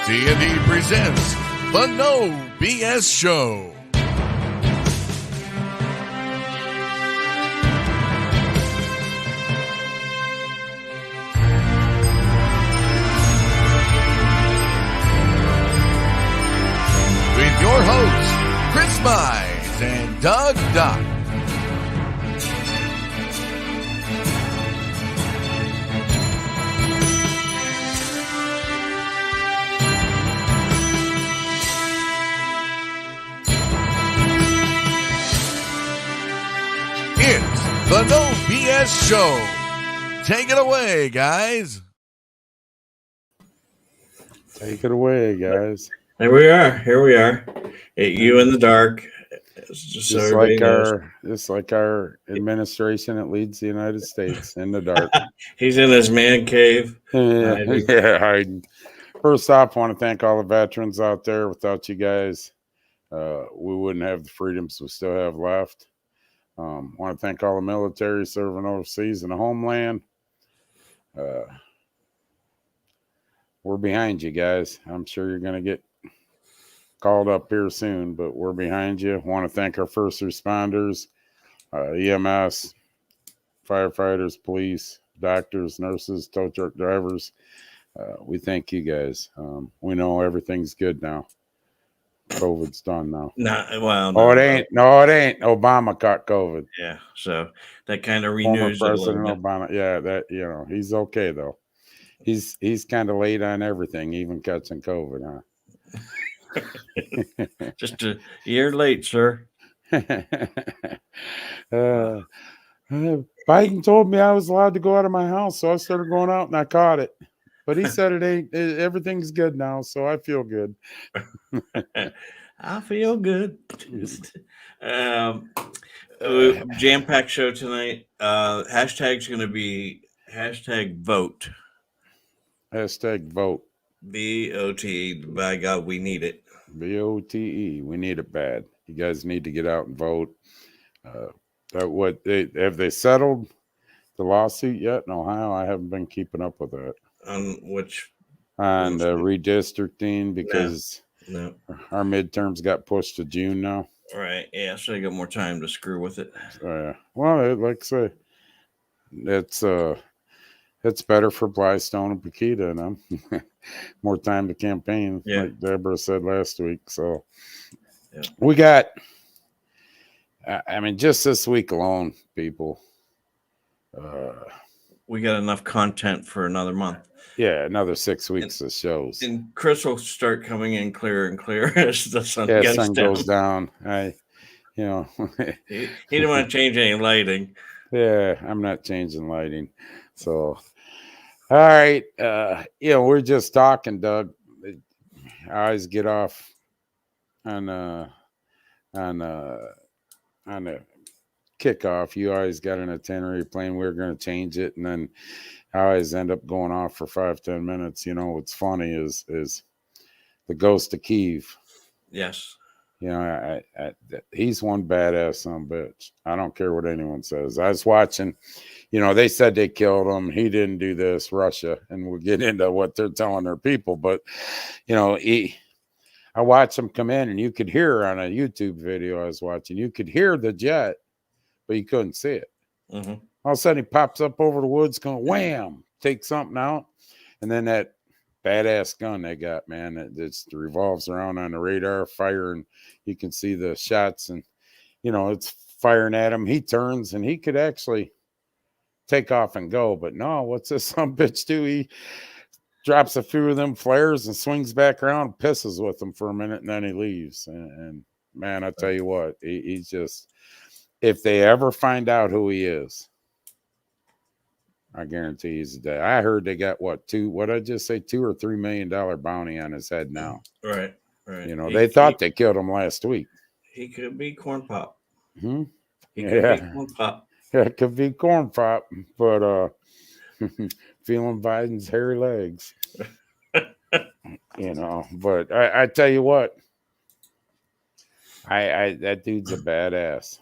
D&D presents the No BS Show. With your hosts, Chris Mize and Doug Dock. It's the No BS Show. Take it away, guys. Take it away, guys. Here we are. You in the dark. Just like our administration that leads the United States in the dark. He's in his man cave. First off, I want to thank all the veterans out there. Without you guys, we wouldn't have the freedoms we still have left. I want to thank all the military serving overseas in the homeland. We're behind you guys. I'm sure you're going to get called up here soon, but we're behind you. I want to thank our first responders, EMS, firefighters, police, doctors, nurses, tow truck drivers. We thank you guys. We know everything's good now. COVID's done now. It ain't. Obama caught COVID. Yeah, so that kind of renews President Obama. Yeah, he's okay though. He's kind of late on everything, even catching COVID, huh? Just a year late, sir. Biden told me I was allowed to go out of my house, so I started going out and I caught it. But he said everything's good now, so I feel good. I feel good. Jam-packed show tonight. Hashtag's going to be #vote. #vote. VOT. By God, we need it. VOTE. We need it bad. You guys need to get out and vote. Have they settled the lawsuit yet in Ohio? I haven't been keeping up with that. On which? On the redistricting, because no. Our midterms got pushed to June now. All right. Yeah, so I got more time to screw with it. Well, like I say, it's better for Blystone and Paquita and them. More time to campaign, like Deborah said last week. So we got, just this week alone, people. We got enough content for another month. Yeah, another 6 weeks of shows. And Chris will start coming in clearer and clearer as the sun goes down. He didn't want to change any lighting. Yeah, I'm not changing lighting. So, all right. We're just talking, Doug. I always get off on the kickoff. You always got an itinerary plan. We're going to change it, and then I always end up going off for 5-10 minutes. What's funny is the ghost of Kiev. Yes. He's one badass son of a bitch. I don't care what anyone says. I was watching, they said they killed him. He didn't do this, Russia, and we'll get into what they're telling their people. But, I watched him come in, and you could hear on a YouTube video I was watching, you could hear the jet, but you couldn't see it. Mm-hmm. All of a sudden, he pops up over the woods, going wham, take something out, and then that badass gun they got, man, it just revolves around on the radar, firing. You can see the shots, and it's firing at him. He turns, and he could actually take off and go, but no, what's this some bitch do? He drops a few of them flares and swings back around, pisses with them for a minute, and then he leaves. And man, I tell you what, he's just, if they ever find out who he is, I guarantee he's dead. I heard they got $2 or $3 million bounty on his head now. Right. They thought they killed him last week. He could be corn pop. Mm-hmm. He could be corn pop. Yeah, it could be corn pop, but feeling Biden's hairy legs. But I tell you what, that dude's a badass.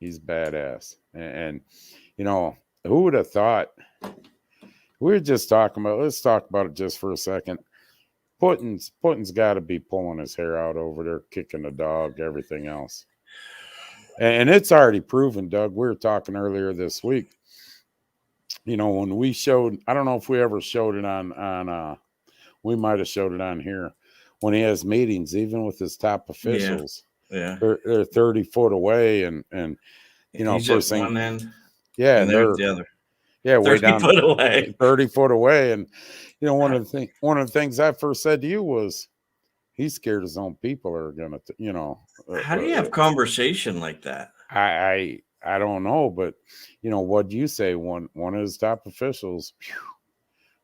He's badass, and who would have thought? We were just talking about. Let's talk about it just for a second. Putin's got to be pulling his hair out over there, kicking the dog, everything else. And it's already proven, Doug. We were talking earlier this week. When we showed, I don't know if we ever showed it on we might have showed it on here when he has meetings, even with his top officials. Yeah. They're 30 foot away, and He's first at thing, one end, yeah, and they're at the other. Yeah, way 30 down foot away. 30 foot away. And one of the things I first said to you was he's scared his own people are gonna How do you have conversation like that? I don't know, but what do you say? One of his top officials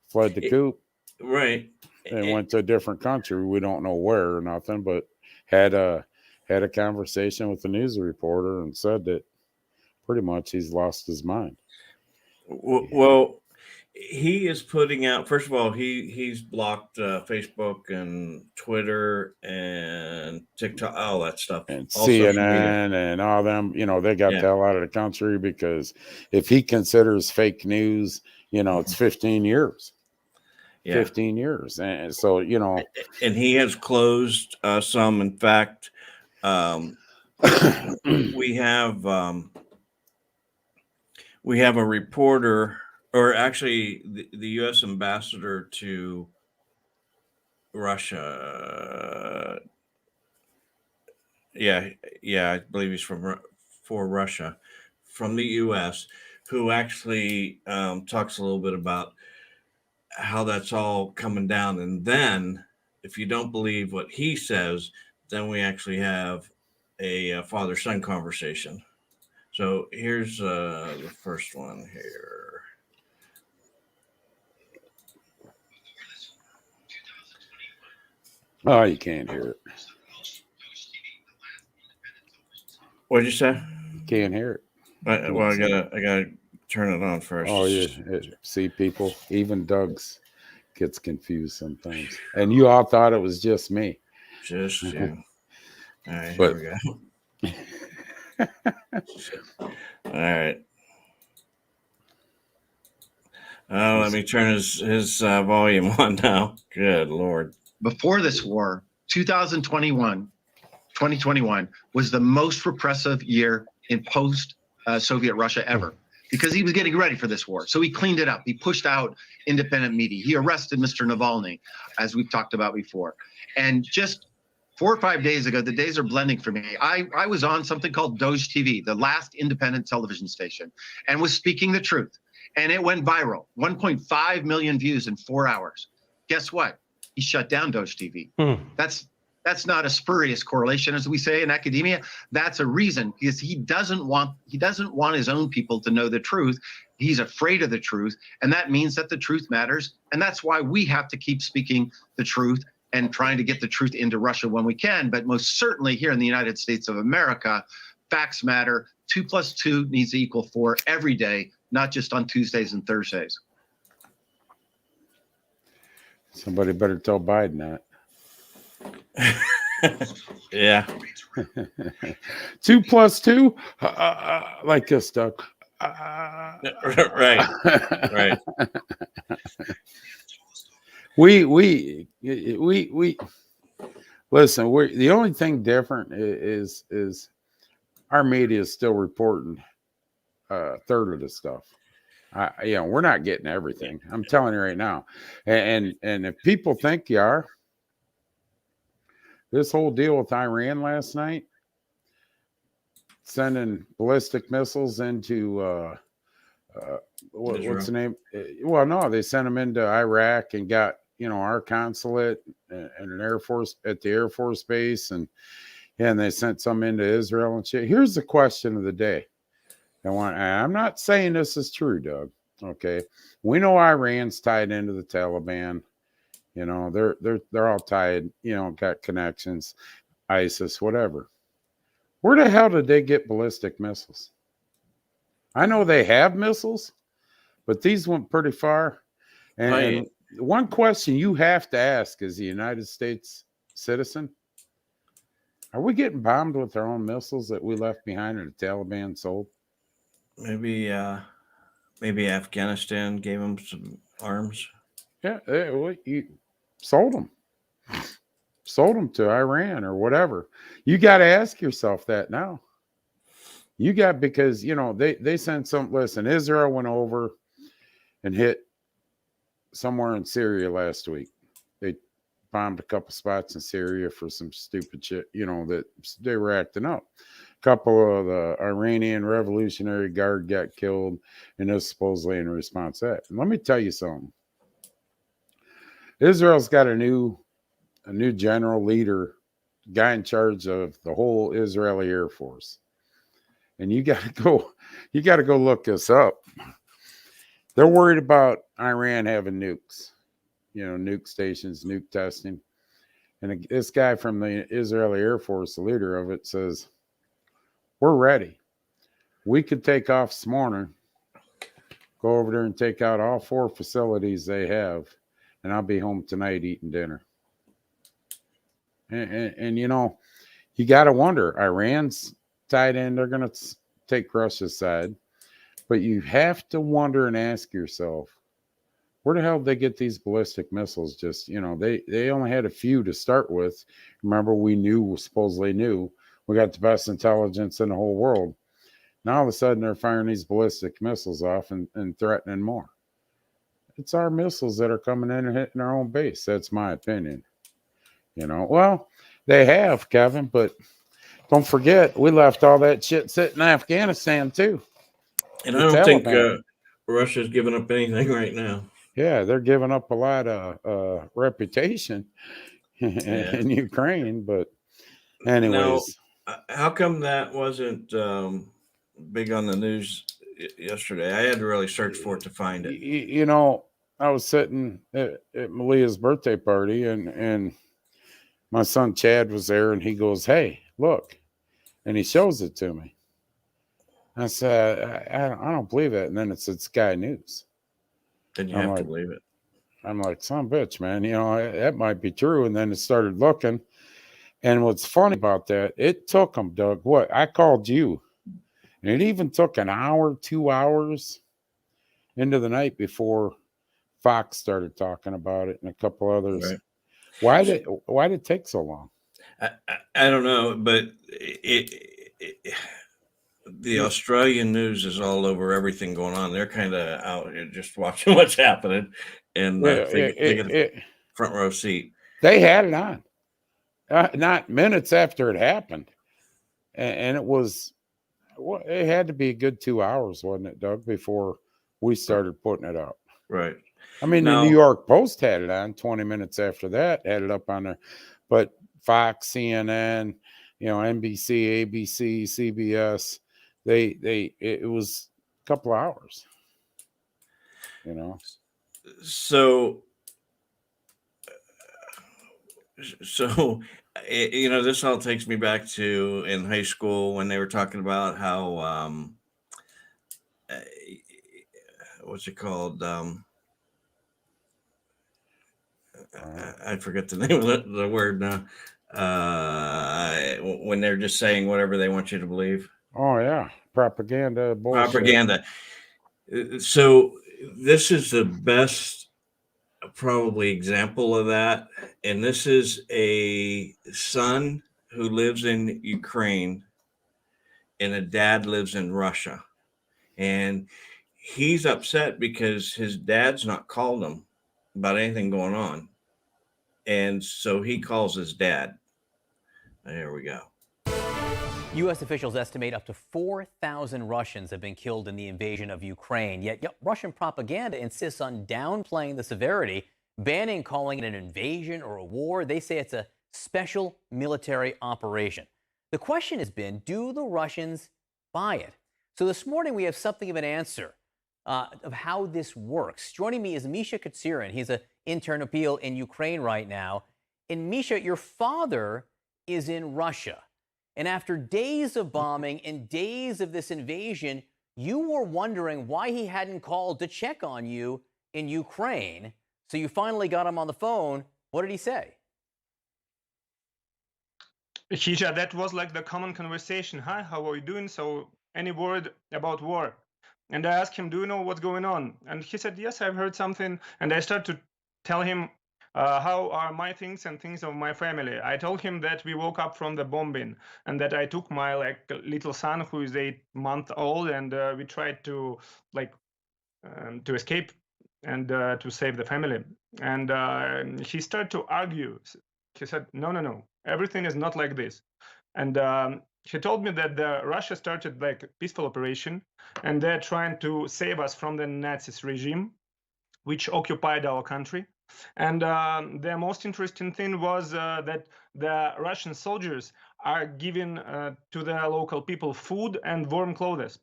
fled the coop, right, and went to a different country. We don't know where or nothing, but had a conversation with the news reporter and said that pretty much he's lost his mind. Well, he is putting out. First of all, he's blocked Facebook and Twitter and TikTok, all that stuff, and all social media. CNN and all them. They got the hell out of the country because if he considers fake news, it's 15 years. 15 years, and so and he has closed some. In fact, we have a reporter, or actually the U.S. ambassador to Russia. I believe he's for Russia, from the U.S., who actually talks a little bit about how that's all coming down. And then, if you don't believe what he says, then we actually have a father-son conversation. So here's the first one here. Oh, you can't hear it. What'd you say? Can't hear it. I gotta turn it on first. Oh yeah, see, people, even Doug's gets confused sometimes, and you all thought it was just me. Just you. All right, but, here we go. All right. Let me turn his volume on now. Good Lord. Before this war, 2021 was the most repressive year in post-Soviet Russia ever, because he was getting ready for this war. So he cleaned it up. He pushed out independent media. He arrested Mr. Navalny, as we've talked about before. And just 4 or 5 days ago, the days are blending for me. I was on something called Doge TV, the last independent television station, and was speaking the truth. And it went viral, 1.5 million views in 4 hours. Guess what? He shut down Doge TV. That's not a spurious correlation, as we say in academia. That's a reason, because he doesn't want his own people to know the truth. He's afraid of the truth, and that means that the truth matters. And that's why we have to keep speaking the truth and trying to get the truth into Russia when we can. But most certainly here in the United States of America, facts matter. 2 + 2 needs to equal 4 every day, not just on Tuesdays and Thursdays. Somebody better tell Biden that. Yeah. 2 + 2, like this, Doug. Right. We listen. The only thing different is our media is still reporting a third of the stuff. We're not getting everything. I'm telling you right now. And if people think you are, this whole deal with Iran last night, sending ballistic missiles into what's the name? Well, no, they sent them into Iraq and got our consulate and an Air Force at the Air Force base, and they sent some into Israel and shit. Here's the question of the day. I'm not saying this is true, Doug. Okay, we know Iran's tied into the Taliban. They're all tied. Got connections, ISIS, whatever. Where the hell did they get ballistic missiles? I know they have missiles, but these went pretty far. And one question you have to ask as a United States citizen: are we getting bombed with our own missiles that we left behind and the Taliban sold? Maybe Afghanistan gave them some arms. Yeah, you sold them. sold them to Iran or whatever. You got to ask yourself that now. You got, because, you know, they sent some, listen, Israel went over and hit somewhere in Syria last week. They bombed a couple spots in Syria for some stupid shit, you know, that they were acting up. A couple of the Iranian Revolutionary Guard got killed, and this supposedly in response to that. And let me tell you something. Israel's got a new general leader, guy in charge of the whole Israeli Air Force. And you got to go look this up. They're worried about Iran having nukes, you know, nuke stations, nuke testing. And this guy from the Israeli Air Force, the leader of it, says, we're ready. We could take off this morning, go over there and take out all 4 facilities they have, and I'll be home tonight eating dinner. And you know, you got to wonder, Iran's tied in, they're going to take Russia's side. But you have to wonder and ask yourself, where the hell did they get these ballistic missiles? Just, you know, they only had a few to start with. Remember, we supposedly knew, we got the best intelligence in the whole world. Now all of a sudden they're firing these ballistic missiles off and threatening more. It's our missiles that are coming in and hitting our own base. That's my opinion. You know, well, they have, Kevin, but don't forget, we left all that shit sitting in Afghanistan too. And I don't think Russia's giving up anything right now. Yeah, they're giving up a lot of reputation in Ukraine. But anyways. Now, how come that wasn't big on the news yesterday? I had to really search for it to find it. You know, I was sitting at Malia's birthday party, and my son Chad was there, and he goes, hey, look. And he shows it to me. I said, I don't believe it. And then it said Sky News. Then you have to believe it. I'm like, son of a bitch, man. You know, that might be true. And then it started looking. And what's funny about that, it took them, Doug, what? I called you. And it even took an hour, 2 hours into the night before Fox started talking about it and a couple others. Right. Why did it take so long? I don't know, but the Australian news is all over everything going on. They're kind of out here just watching what's happening, and they get a front row seat. They had it on, not minutes after it happened, and it was. Well, it had to be a good 2 hours, wasn't it, Doug, before we started putting it up? Right. I mean, the New York Post had it on 20 minutes after that, had it up on there, but Fox, CNN, you know, NBC, ABC, CBS, it was a couple of hours, you know. So you know, this all takes me back to in high school when they were talking about how what's it called? I forget the name of the word now. When they're just saying whatever they want you to believe. Oh yeah, propaganda. Bullshit. Propaganda. So this is the best probably example of that, and this is a son who lives in Ukraine and a dad lives in Russia, and he's upset because his dad's not called him about anything going on, and so he calls his dad. There we go. U.S. officials estimate up to 4,000 Russians have been killed in the invasion of Ukraine. Yet Russian propaganda insists on downplaying the severity, banning calling it an invasion or a war. They say it's a special military operation. The question has been, do the Russians buy it? So this morning we have something of an answer of how this works. Joining me is Misha Katsirin. He's an intern appeal in Ukraine right now. And Misha, your father is in Russia. And after days of bombing and days of this invasion, you were wondering why he hadn't called to check on you in Ukraine. So you finally got him on the phone. What did he say? Hisha, that was like the common conversation. Hi, how are you doing? So any word about war? And I asked him, do you know what's going on? And he said, yes, I've heard something. And I started to tell him how are my things and things of my family? I told him that we woke up from the bombing and that I took my little son who is 8 months old, and we tried to to escape and to save the family. And he started to argue. He said, no, everything is not like this. And he told me that Russia started like a peaceful operation, and they're trying to save us from the Nazis regime, which occupied our country. And the most interesting thing was that the Russian soldiers are giving to the local people food and warm clothes.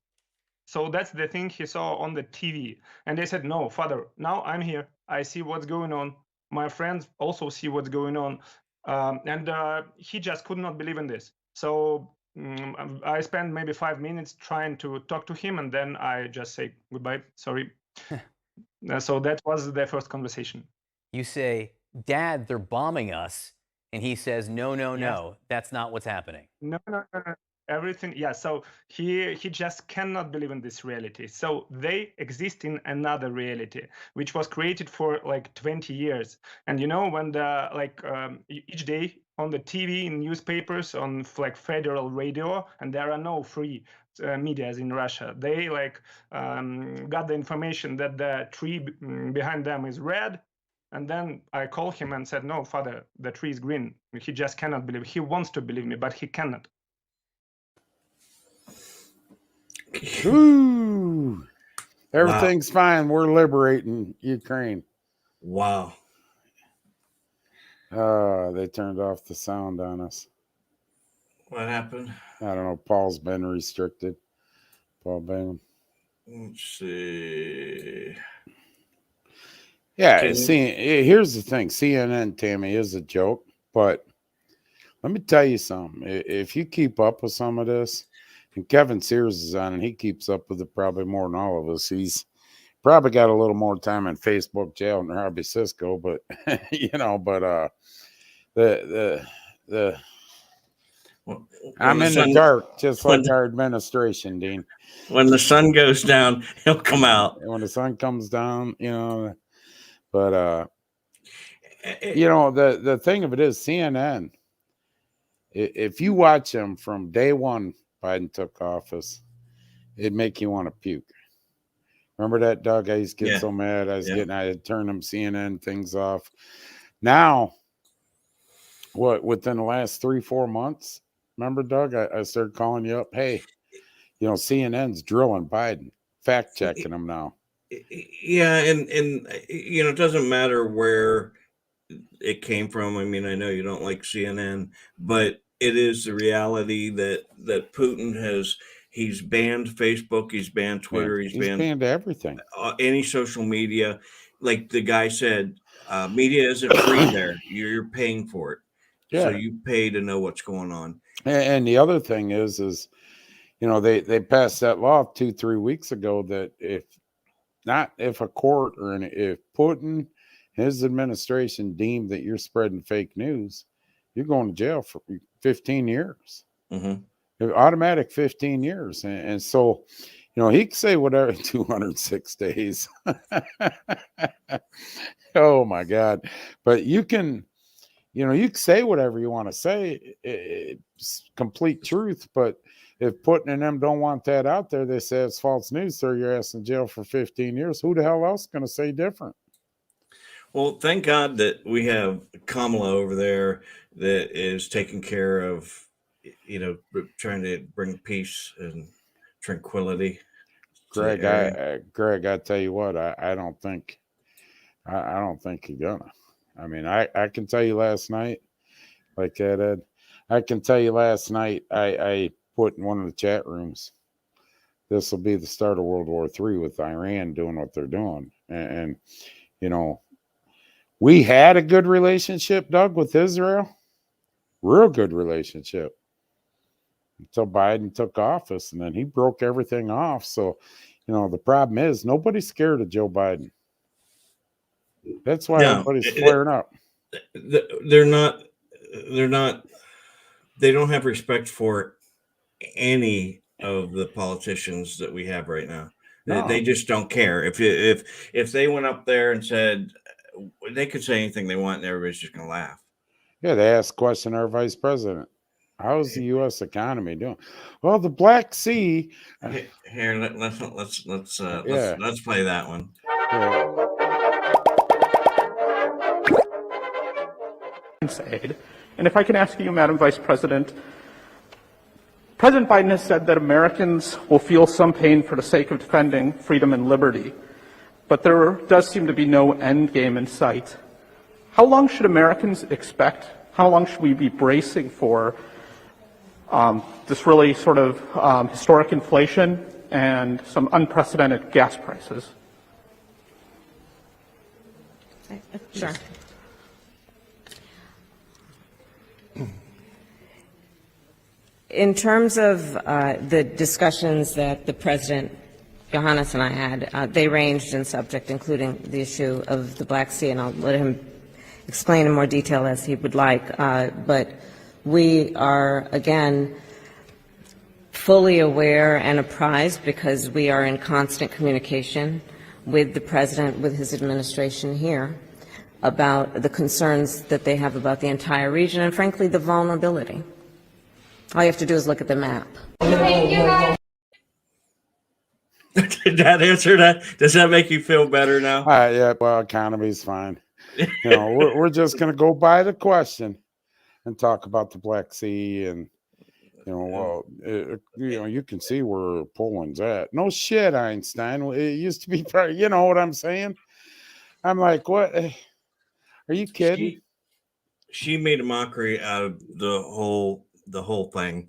So that's the thing he saw on the TV. And they said, no, father, now I'm here. I see what's going on. My friends also see what's going on. And he just could not believe in this. So I spent maybe 5 minutes trying to talk to him, and then I just say goodbye, sorry. So that was the first conversation. You say, Dad, they're bombing us. And he says, no, Yes. that's not what's happening. No. Everything, yeah. So he just cannot believe in this reality. So they exist in another reality, which was created for like 20 years. And you know, when the each day on the TV, in newspapers, on like federal radio, and there are no free medias in Russia. They got the information that the tree behind them is red. And then I called him and said, no, father, the tree is green. He just cannot believe. He wants to believe me, but he cannot. Woo! Everything's fine. We're liberating Ukraine. Wow. They turned off the sound on us. What happened? I don't know. Paul's been restricted. Paul Bingham. Let's see. Yeah, here's the thing. CNN, Tammy, is a joke. But let me tell you something. If you keep up with some of this, and Kevin Sears is on, and he keeps up with it probably more than all of us. He's probably got a little more time in Facebook jail than Robbie Cisco, but I'm in the dark, just like our administration, Dean. When the sun goes down, he'll come out. When the sun comes down, But the thing of it is, CNN. If you watch them from day one, Biden took office, it'd make you want to puke. Remember that, Doug? I used to get so mad. I had turned them CNN things off. Now, within the last 3-4 months, remember, Doug? I started calling you up. Hey, CNN's drilling Biden, fact checking him now. Yeah, and it doesn't matter where it came from. I mean, I know you don't like CNN, but it is the reality that Putin he's banned Facebook, he's banned Twitter, he's banned everything, any social media. Like the guy said, media isn't free there. You're paying for it. Yeah. So you pay to know what's going on. And the other thing is they passed that law 2-3 weeks ago that if a court if Putin, his administration deemed that you're spreading fake news, you're going to jail for 15 years. Mm-hmm. Automatic 15 years. And so, he could say whatever 206 days. Oh my God. But you can say whatever you want to say. It's complete truth. But if Putin and them don't want that out there, they say it's false news, throw your ass in jail for 15 years. Who the hell else is going to say different? Well, thank God that we have Kamala over there that is taking care of, trying to bring peace and tranquility. Greg, I tell you what, I don't think you're gonna. I mean, I can tell you last night, like that, Ed, I can tell you last night, I put in one of the chat rooms, this will be the start of World War III with Iran doing what they're doing. And we had a good relationship, Doug, with Israel. Real good relationship. Until Biden took office, and then he broke everything off. So, the problem is nobody's scared of Joe Biden. That's why everybody's flaring up. They're not. They don't have respect for any of the politicians that we have right now. No. They just don't care. If they went up there and said, they could say anything they want and everybody's just going to laugh. Yeah, they asked a question our vice president. How's the U.S. economy doing? Well, the Black Sea. Here, let's play that one. Aid. And if I can ask you, Madam Vice President, President Biden has said that Americans will feel some pain for the sake of defending freedom and liberty, but there does seem to be no end game in sight. How long should Americans expect? How long should we be bracing for this really sort of historic inflation and some unprecedented gas prices? Sure. In terms of the discussions that the President Johannes and I had, they ranged in subject, including the issue of the Black Sea, and I'll let him explain in more detail as he would like. But we are, again, fully aware and apprised, because we are in constant communication with the President, with his administration here, about the concerns that they have about the entire region and, frankly, the vulnerability. All you have to do is look at the map. Did that answer that? Does that make you feel better now? Yeah, well, economy's fine. You know, we're just going to go by the question and talk about the Black Sea, and you can see where Poland's at. No shit, Einstein. It used to be, you know what I'm saying? I'm like, what? Are you kidding? She made a mockery out of the whole thing.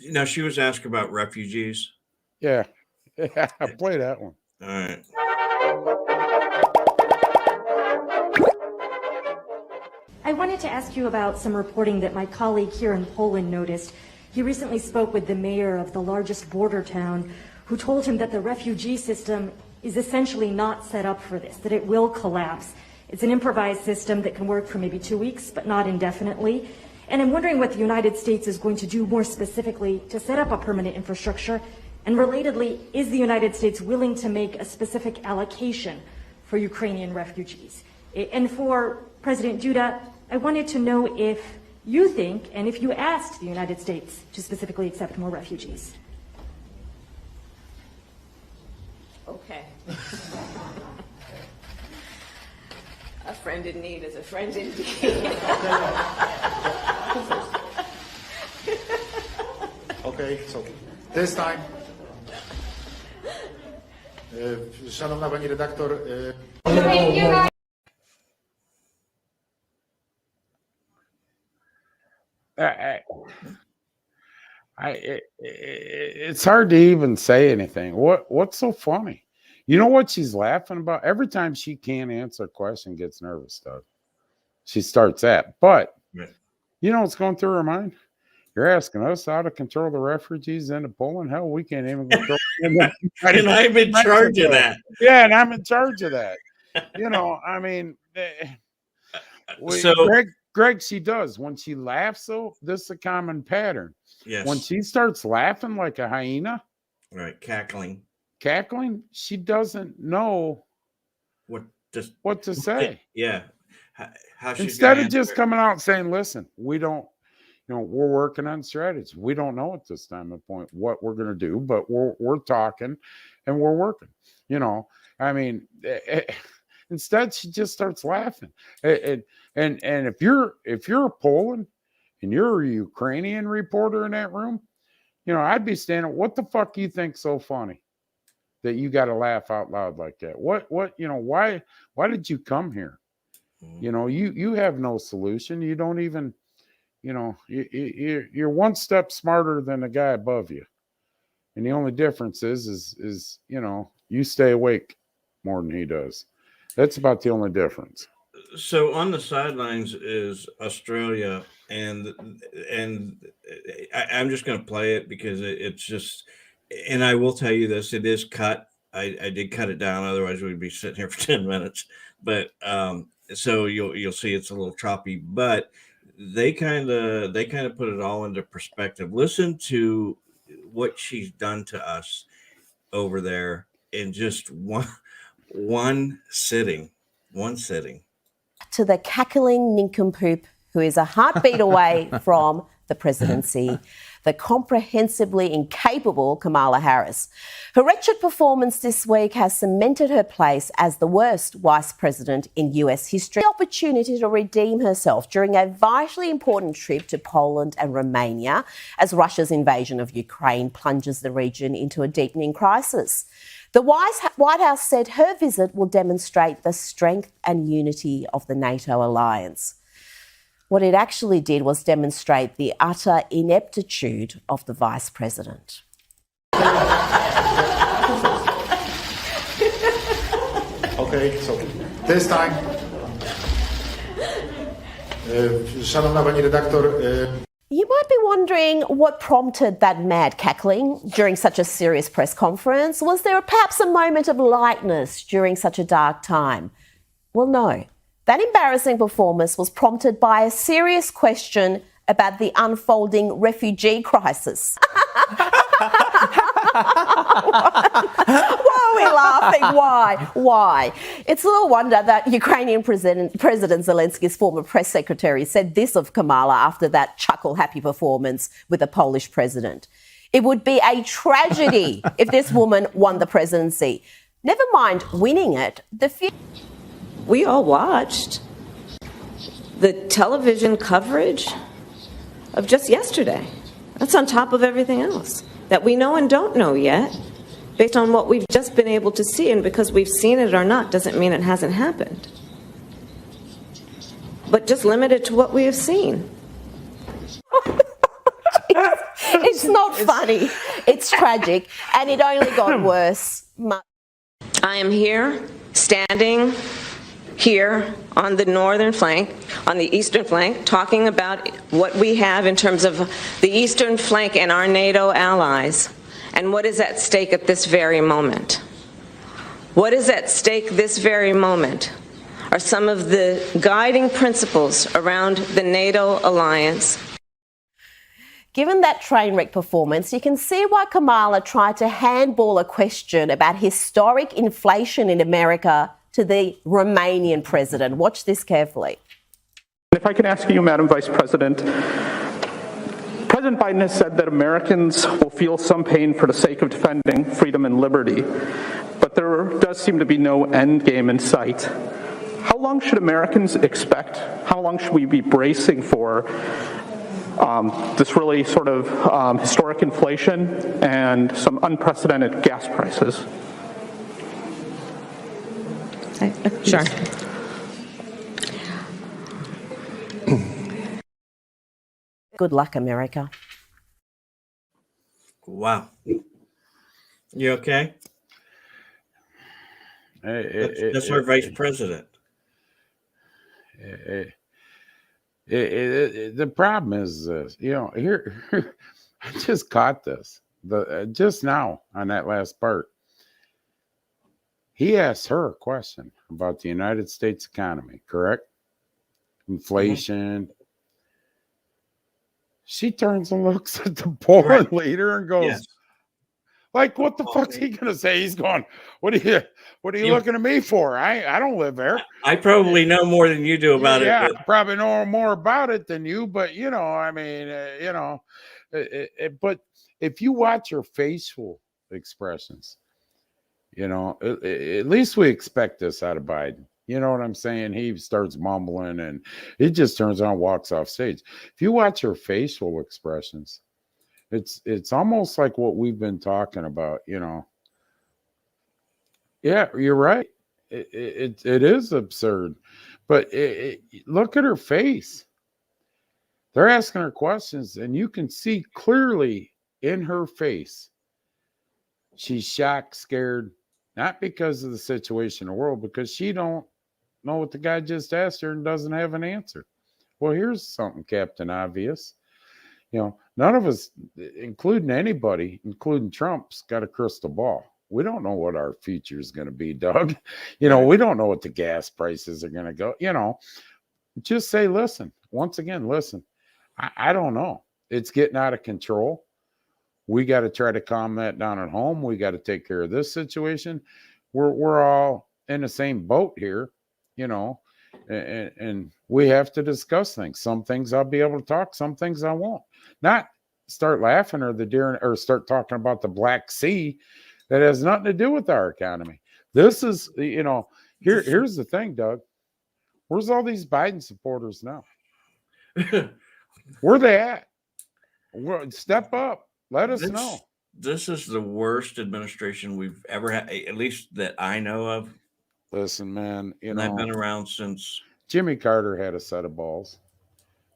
Now, she was asked about refugees. Yeah, I play that one. All right. I wanted to ask you about some reporting that my colleague here in Poland noticed. He recently spoke with the mayor of the largest border town, who told him that the refugee system is essentially not set up for this, that it will collapse. It's an improvised system that can work for maybe 2 weeks, but not indefinitely. And I'm wondering what the United States is going to do more specifically to set up a permanent infrastructure. And relatedly, is the United States willing to make a specific allocation for Ukrainian refugees? And for President Duda, I wanted to know if you think, and if you asked the United States to specifically accept more refugees. Okay. A friend in need is a friend indeed. Okay, so this time, szanowna pani redaktor. It's hard to even say anything. What's so funny? You know what she's laughing about? Every time she can't answer a question, gets nervous, Doug. She starts that. But you know what's going through her mind? You're asking us how to control the refugees into Poland? Hell, we can't even control them. And I'm in charge of that. Yeah, and I'm in charge of that. You know, I mean, so Greg, she does. When she laughs, though, this is a common pattern. Yes. When she starts laughing like a hyena, right, cackling, she doesn't know what to say. Yeah. How instead of just coming out and saying, listen, we don't, we're working on strategy. We don't know at this time of point what we're going to do, but we're talking and we're working. I mean, instead she just starts laughing. And if you're Poland and you're a Ukrainian reporter in that room, I'd be standing. What the fuck do you think so funny that you got to laugh out loud like that? What why did you come here? You have no solution. You don't even, you're one step smarter than the guy above you. And the only difference is you stay awake more than he does. That's about the only difference. So on the sidelines is Australia, and I'm just going to play it because it's just, and I will tell you this, it is cut. I did cut it down. Otherwise we'd be sitting here for 10 minutes, but so you'll see it's a little choppy, but they kind of put it all into perspective. Listen to what she's done to us over there in just One sitting. One sitting. To the cackling nincompoop who is a heartbeat away from the presidency, the comprehensively incapable Kamala Harris. Her wretched performance this week has cemented her place as the worst vice president in US history. The opportunity to redeem herself during a vitally important trip to Poland and Romania as Russia's invasion of Ukraine plunges the region into a deepening crisis. The White House said her visit will demonstrate the strength and unity of the NATO alliance. What it actually did was demonstrate the utter ineptitude of the vice president. Okay, so this time. Szanowna pani redaktor. You might be wondering what prompted that mad cackling during such a serious press conference. Was there perhaps a moment of lightness during such a dark time? Well, no. That embarrassing performance was prompted by a serious question about the unfolding refugee crisis. Why are we laughing? Why? It's little wonder that Ukrainian President Zelensky's former press secretary said this of Kamala after that chuckle-happy performance with the Polish president. It would be a tragedy if this woman won the presidency. Never mind winning it, We all watched the television coverage of just yesterday. That's on top of everything else that we know and don't know yet, based on what we've just been able to see. And because we've seen it or not doesn't mean it hasn't happened. But just limited to what we have seen. It's not funny. It's tragic. And it only got worse. I am here, standing here on the northern flank, on the eastern flank, talking about what we have in terms of the eastern flank and our NATO allies, and what is at stake at this very moment. What is at stake this very moment are some of the guiding principles around the NATO alliance. Given that train wreck performance, you can see why Kamala tried to handball a question about historic inflation in America to the Romanian president. Watch this carefully. If I can ask you, Madam Vice President, President Biden has said that Americans will feel some pain for the sake of defending freedom and liberty, but there does seem to be no end game in sight. How long should Americans expect? How long should we be bracing for this really sort of historic inflation and some unprecedented gas prices? Sure. Good luck, America. Wow. You okay? That's our vice president. The problem is this, here I just caught this just now on that last part. He asked her a question about the United States economy, correct? Inflation. Mm-hmm. She turns and looks at the Poland leader and goes, yes. Like, what the fuck's he gonna say? He's going, what are you looking at me for? I don't live there. I probably know more than you do about it. Yeah, I probably know more about it than you, but but if you watch her facial expressions, at least we expect this out of Biden. You know what I'm saying? He starts mumbling and he just turns on and walks off stage. If you watch her facial expressions, it's almost like what we've been talking about, Yeah, you're right. It is absurd. But look at her face. They're asking her questions, and you can see clearly in her face she's shocked, scared, not because of the situation in the world, because she don't know what the guy just asked her and doesn't have an answer. Well, here's something, Captain Obvious. None of us, including anybody, including Trump's, got a crystal ball. We don't know what our future is going to be, Doug. We don't know what the gas prices are going to go. Just say, listen. Once again, listen. I don't know. It's getting out of control. We got to try to calm that down at home. We got to take care of this situation. We're all in the same boat here, you know, and we have to discuss things. Some things I'll be able to talk, some things I won't. Not start laughing or the deer or start talking about the Black Sea that has nothing to do with our economy. This is, you know, here's the thing, Doug. Where's all these Biden supporters now? Where they at? Step up. Let us know. This is the worst administration we've ever had, at least that I know of. Listen, man, you And know, I've been around since Jimmy Carter had a set of balls.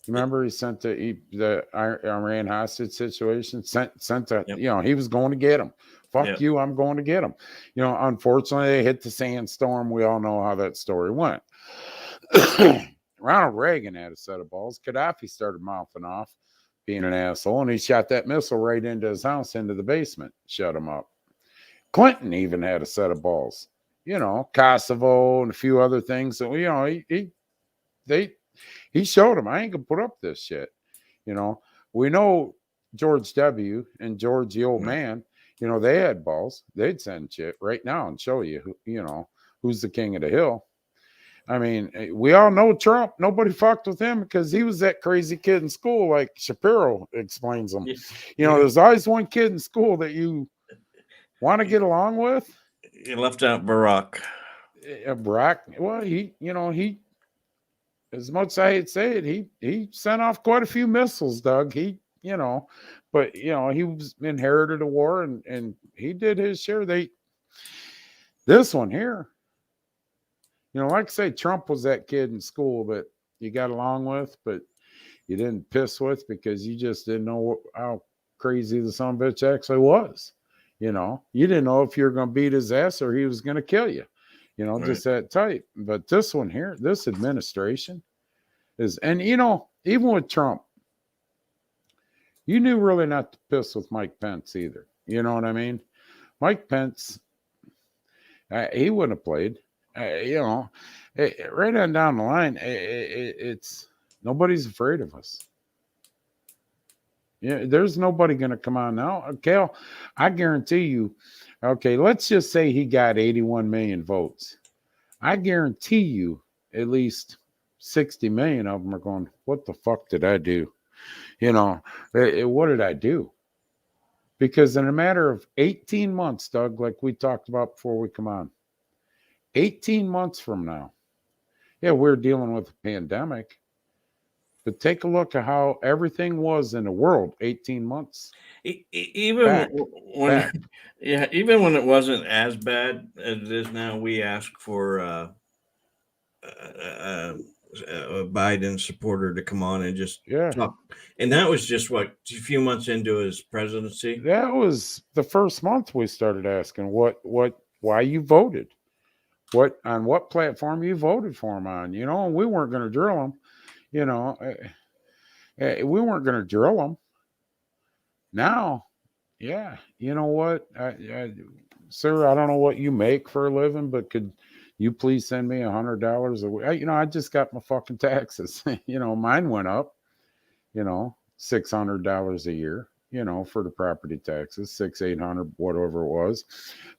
Remember, he sent the Iran hostage situation. Sent a, you know, he was going to get him. Fuck you, I'm going to get him. You know, unfortunately, they hit the sandstorm. We all know how that story went. Ronald Reagan had a set of balls. Gaddafi started mouthing off, being an asshole, and he shot that missile right into his house, into the basement, shut him up. Clinton even had a set of balls. You know, Kosovo and a few other things. So, you know, he showed him, I ain't gonna put up this shit. You know, we know George W. and George the old man, you know, they had balls. They'd send shit right now and show you, who, you know, who's the king of the hill. I mean, we all know Trump. Nobody fucked with him because he was that crazy kid in school, like Shapiro explains him. You know, there's always one kid in school that you want to get along with. You left out Barack. Barack, well, he, you know, he, as much as I hate to say it, he sent off quite a few missiles, Doug. He, you know, but, you know, he was inherited a war and he did his share. This one here, you know, like I say, Trump was that kid in school that you got along with, but you didn't piss with because you just didn't know how crazy the son of a bitch actually was. You know, you didn't know if you were going to beat his ass or he was going to kill you. You know, just that type. But this one here, this administration is, and you know, even with Trump, you knew really not to piss with Mike Pence either. You know what I mean? Mike Pence, he wouldn't have played. You know, right on down the line, it's nobody's afraid of us. Yeah, there's nobody going to come on now. Okay, I guarantee you. Okay, let's just say he got 81 million votes. I guarantee you at least 60 million of them are going, what the fuck did I do? You know, what did I do? Because in a matter of 18 months, Doug, like we talked about before we come on, 18 months from now, yeah, we're dealing with a pandemic, but take a look at how everything was in the world 18 months. Even when it wasn't as bad as it is now, we asked for a Biden supporter to come on and just talk. And that was just a few months into his presidency. That was the first month we started asking why you voted, on what platform you voted for him on. You know, we weren't going to drill him. You know, we weren't going to drill him. Now, yeah, you know what, sir, I don't know what you make for a living, but could you please send me $100 a week? You know, I just got my fucking taxes. You know, mine went up, you know, $600 a year, you know, for the property taxes, $600-800, whatever it was.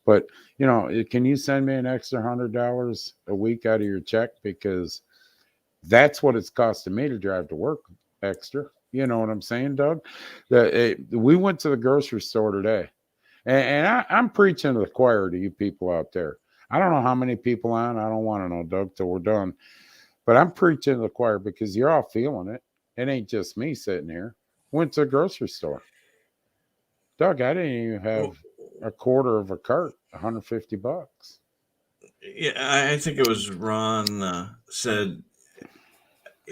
But, you know, can you send me an extra $100 a week out of your check? Because that's what it's costing me to drive to work extra. You know what I'm saying, Doug? We went to the grocery store today, and I'm preaching to the choir to you people out there. I don't know how many people on. I don't want to know, Doug, till we're done. But I'm preaching to the choir because you're all feeling it. It ain't just me sitting here. Went to the grocery store. Doug, I didn't even have a quarter of a cart, $150. Yeah, I think it was Ron said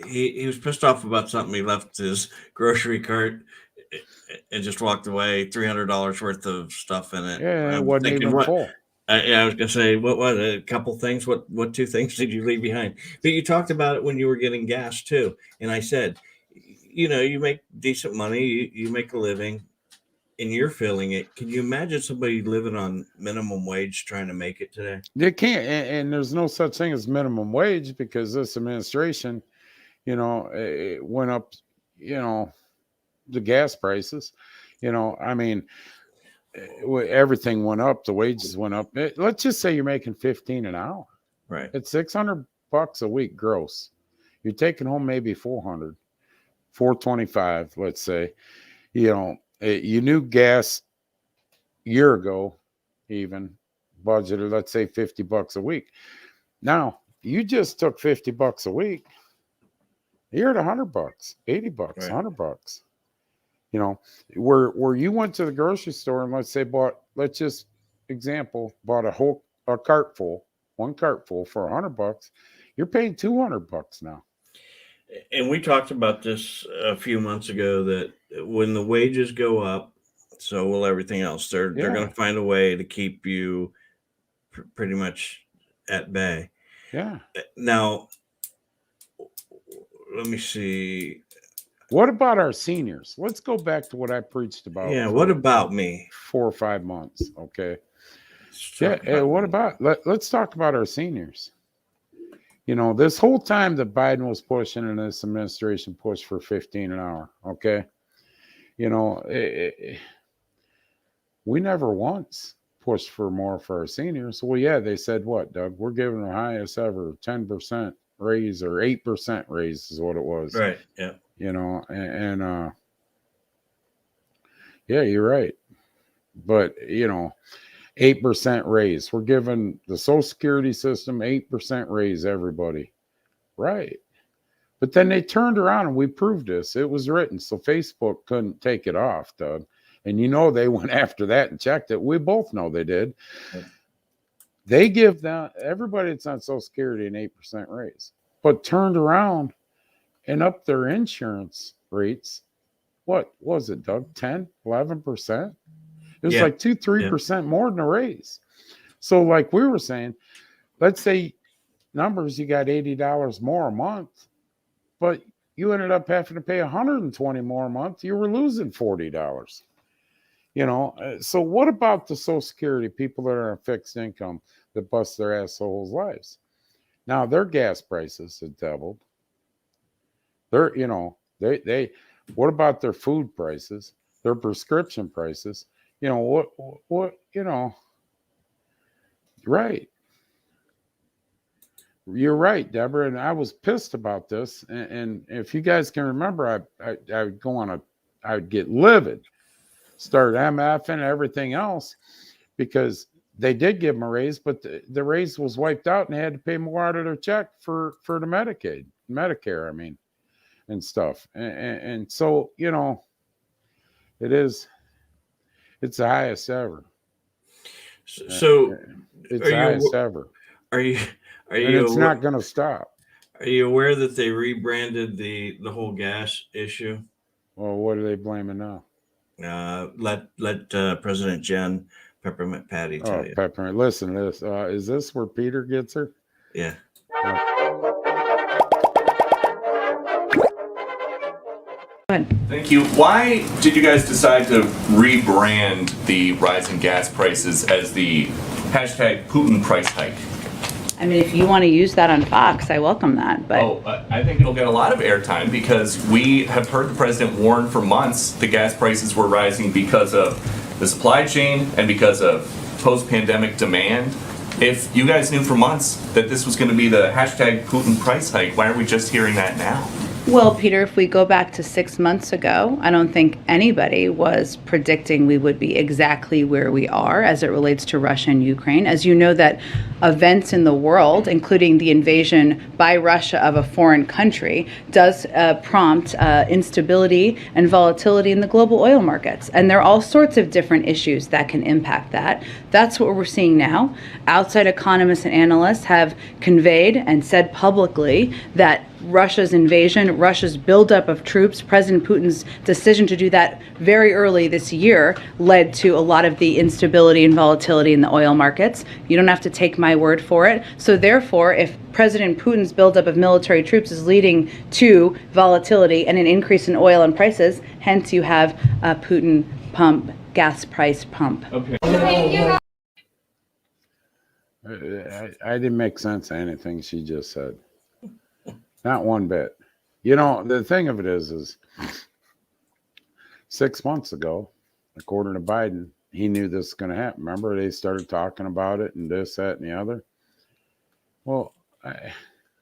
he was pissed off about something. He left his grocery cart and just walked away. $300 worth of stuff in it. Yeah, it wasn't even full. I was gonna say, what was a couple things? What two things did you leave behind? But you talked about it when you were getting gas too, and I said, you know, you make decent money, you make a living, and you're feeling it. Can you imagine somebody living on minimum wage trying to make it today? They can't, and there's no such thing as minimum wage because this administration, you know, it went up, you know, the gas prices, you know, I mean, everything went up, the wages went up. Let's just say you're making $15 an hour. Right. It's $600 a week gross. You're taking home maybe 400, 425, let's say. You know, you knew gas a year ago, even budgeted, let's say $50 a week. Now, you just took $50 a week. You're at $100, $80, Right. $100. You know, where you went to the grocery store and let's say bought a cart full, one cart full for $100, you're paying $200 now. And we talked about this a few months ago that when the wages go up, so will everything else. They're going to find a way to keep you pretty much at bay. Yeah. Now, let me see. What about our seniors? Let's go back to what I preached about. Yeah. What about me? 4 or 5 months. Okay. Yeah. What about, let's talk about our seniors. You know, this whole time that Biden was pushing and this administration pushed for 15 an hour. Okay. You know, we never once pushed for more for our seniors. Well, yeah, they said what, Doug? We're giving the highest ever 10% raise or 8% raise is what it was. Right. Yeah. You know, and yeah, you're right. But, you know, 8% raise. We're giving the Social Security system 8% raise, everybody. Right. But then they turned around and we proved this. It was written. So Facebook couldn't take it off, Doug. And you know they went after that and checked it. We both know they did. Right. They give everybody that's on Social Security an 8% raise. But turned around and up their insurance rates. What was it, Doug? 10, 11%? It was like 2-3% more than a raise. So like we were saying, let's say numbers, you got $80 more a month, but you ended up having to pay $120 more a month. You were losing $40. You know, so what about the Social Security people that are on fixed income that bust their ass their whole lives? Now their gas prices have doubled. They're, you know, they what about their food prices, their prescription prices? You know, what, you know, right. You're right, Deborah. And I was pissed about this. And if you guys can remember, I would go on I would get livid, start MF and everything else, because they did give them a raise, but the raise was wiped out and they had to pay more out of their check for the Medicare, I mean, and stuff. And so, you know, it's the highest ever. So it's the highest ever. Are you? And it's not going to stop. Are you aware that they rebranded the whole gas issue? Well, what are they blaming now? Let President Jen Peppermint Patty tell you. Peppermint. Listen to this. Is this where Peter gets her? Yeah. Thank you. Why did you guys decide to rebrand the rise in gas prices as the hashtag Putin price hike? I mean, if you want to use that on Fox, I welcome that. But I think it'll get a lot of airtime because we have heard the president warn for months the gas prices were rising because of the supply chain and because of post-pandemic demand. If you guys knew for months that this was going to be the hashtag Putin price hike, why are we just hearing that now? Well, Peter, if we go back to 6 months ago, I don't think anybody was predicting we would be exactly where we are as it relates to Russia and Ukraine. As you know, that events in the world, including the invasion by Russia of a foreign country, does prompt instability and volatility in the global oil markets. And there are all sorts of different issues that can impact that. That's what we're seeing now. Outside economists and analysts have conveyed and said publicly that Russia's invasion, Russia's buildup of troops, President Putin's decision to do that very early this year led to a lot of the instability and volatility in the oil markets. You don't have to take my word for it. So therefore, if President Putin's buildup of military troops is leading to volatility and an increase in oil and prices, hence you have a Putin pump, gas price pump. Okay. I didn't make sense of anything she just said. Not one bit. You know, the thing of it is 6 months ago, according to Biden, he knew this was going to happen. Remember, they started talking about it and this, that, and the other. Well,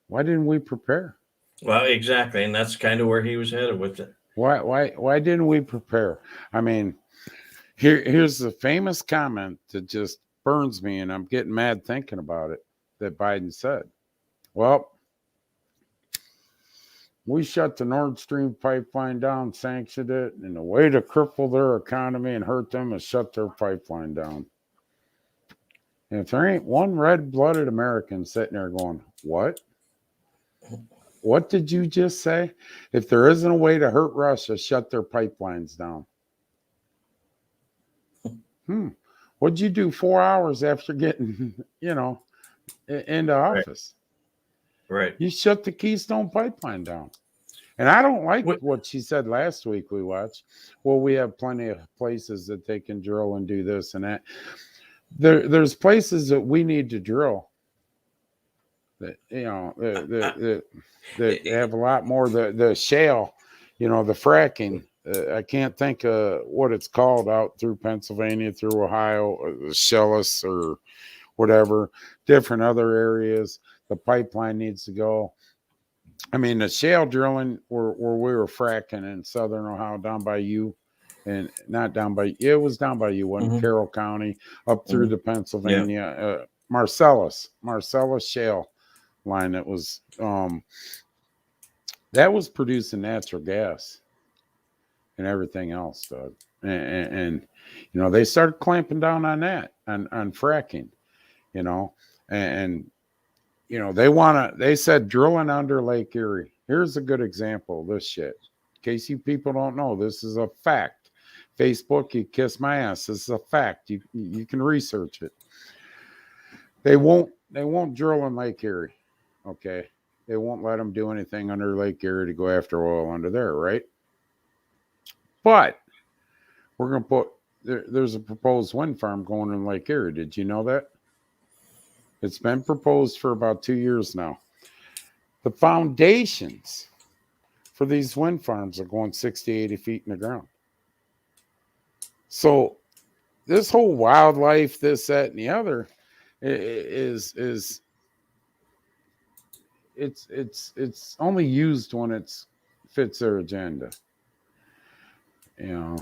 why didn't we prepare? Well, exactly, and that's kind of where he was headed with it. Why didn't we prepare? I mean, here's the famous comment that just burns me, and I'm getting mad thinking about it, that Biden said. Well, we shut the Nord Stream pipeline down, sanctioned it, and the way to cripple their economy and hurt them is shut their pipeline down. And if there ain't one red-blooded American sitting there going, what? What did you just say? If there isn't a way to hurt Russia, shut their pipelines down. What'd you do 4 hours after getting, into office? Right. You shut the Keystone Pipeline down. And I don't like what she said last week we watched. Well, we have plenty of places that they can drill and do this and that. There's places that we need to drill that, that have a lot more, the shale, the fracking. I can't think of what it's called out through Pennsylvania, through Ohio, Shellis or whatever, different other areas. The pipeline needs to go. I mean, the shale drilling where we were fracking in southern Ohio, down by you, and not down by, it was down by you, wasn't Carroll County, up through the Pennsylvania, Marcellus shale line that was producing natural gas and everything else, Doug. And they started clamping down on that, on fracking, they said drilling under Lake Erie. Here's a good example of this shit. In case you people don't know, this is a fact. Facebook, you kiss my ass. This is a fact. You can research it. They won't drill in Lake Erie. Okay. They won't let them do anything under Lake Erie to go after oil under there, right? But we're going to put, there's a proposed wind farm going in Lake Erie. Did you know that? It's been proposed for about 2 years now. The foundations for these wind farms are going 60, 80 feet in the ground. So this whole wildlife, this, that, and the other is it's only used when it fits their agenda. Yeah.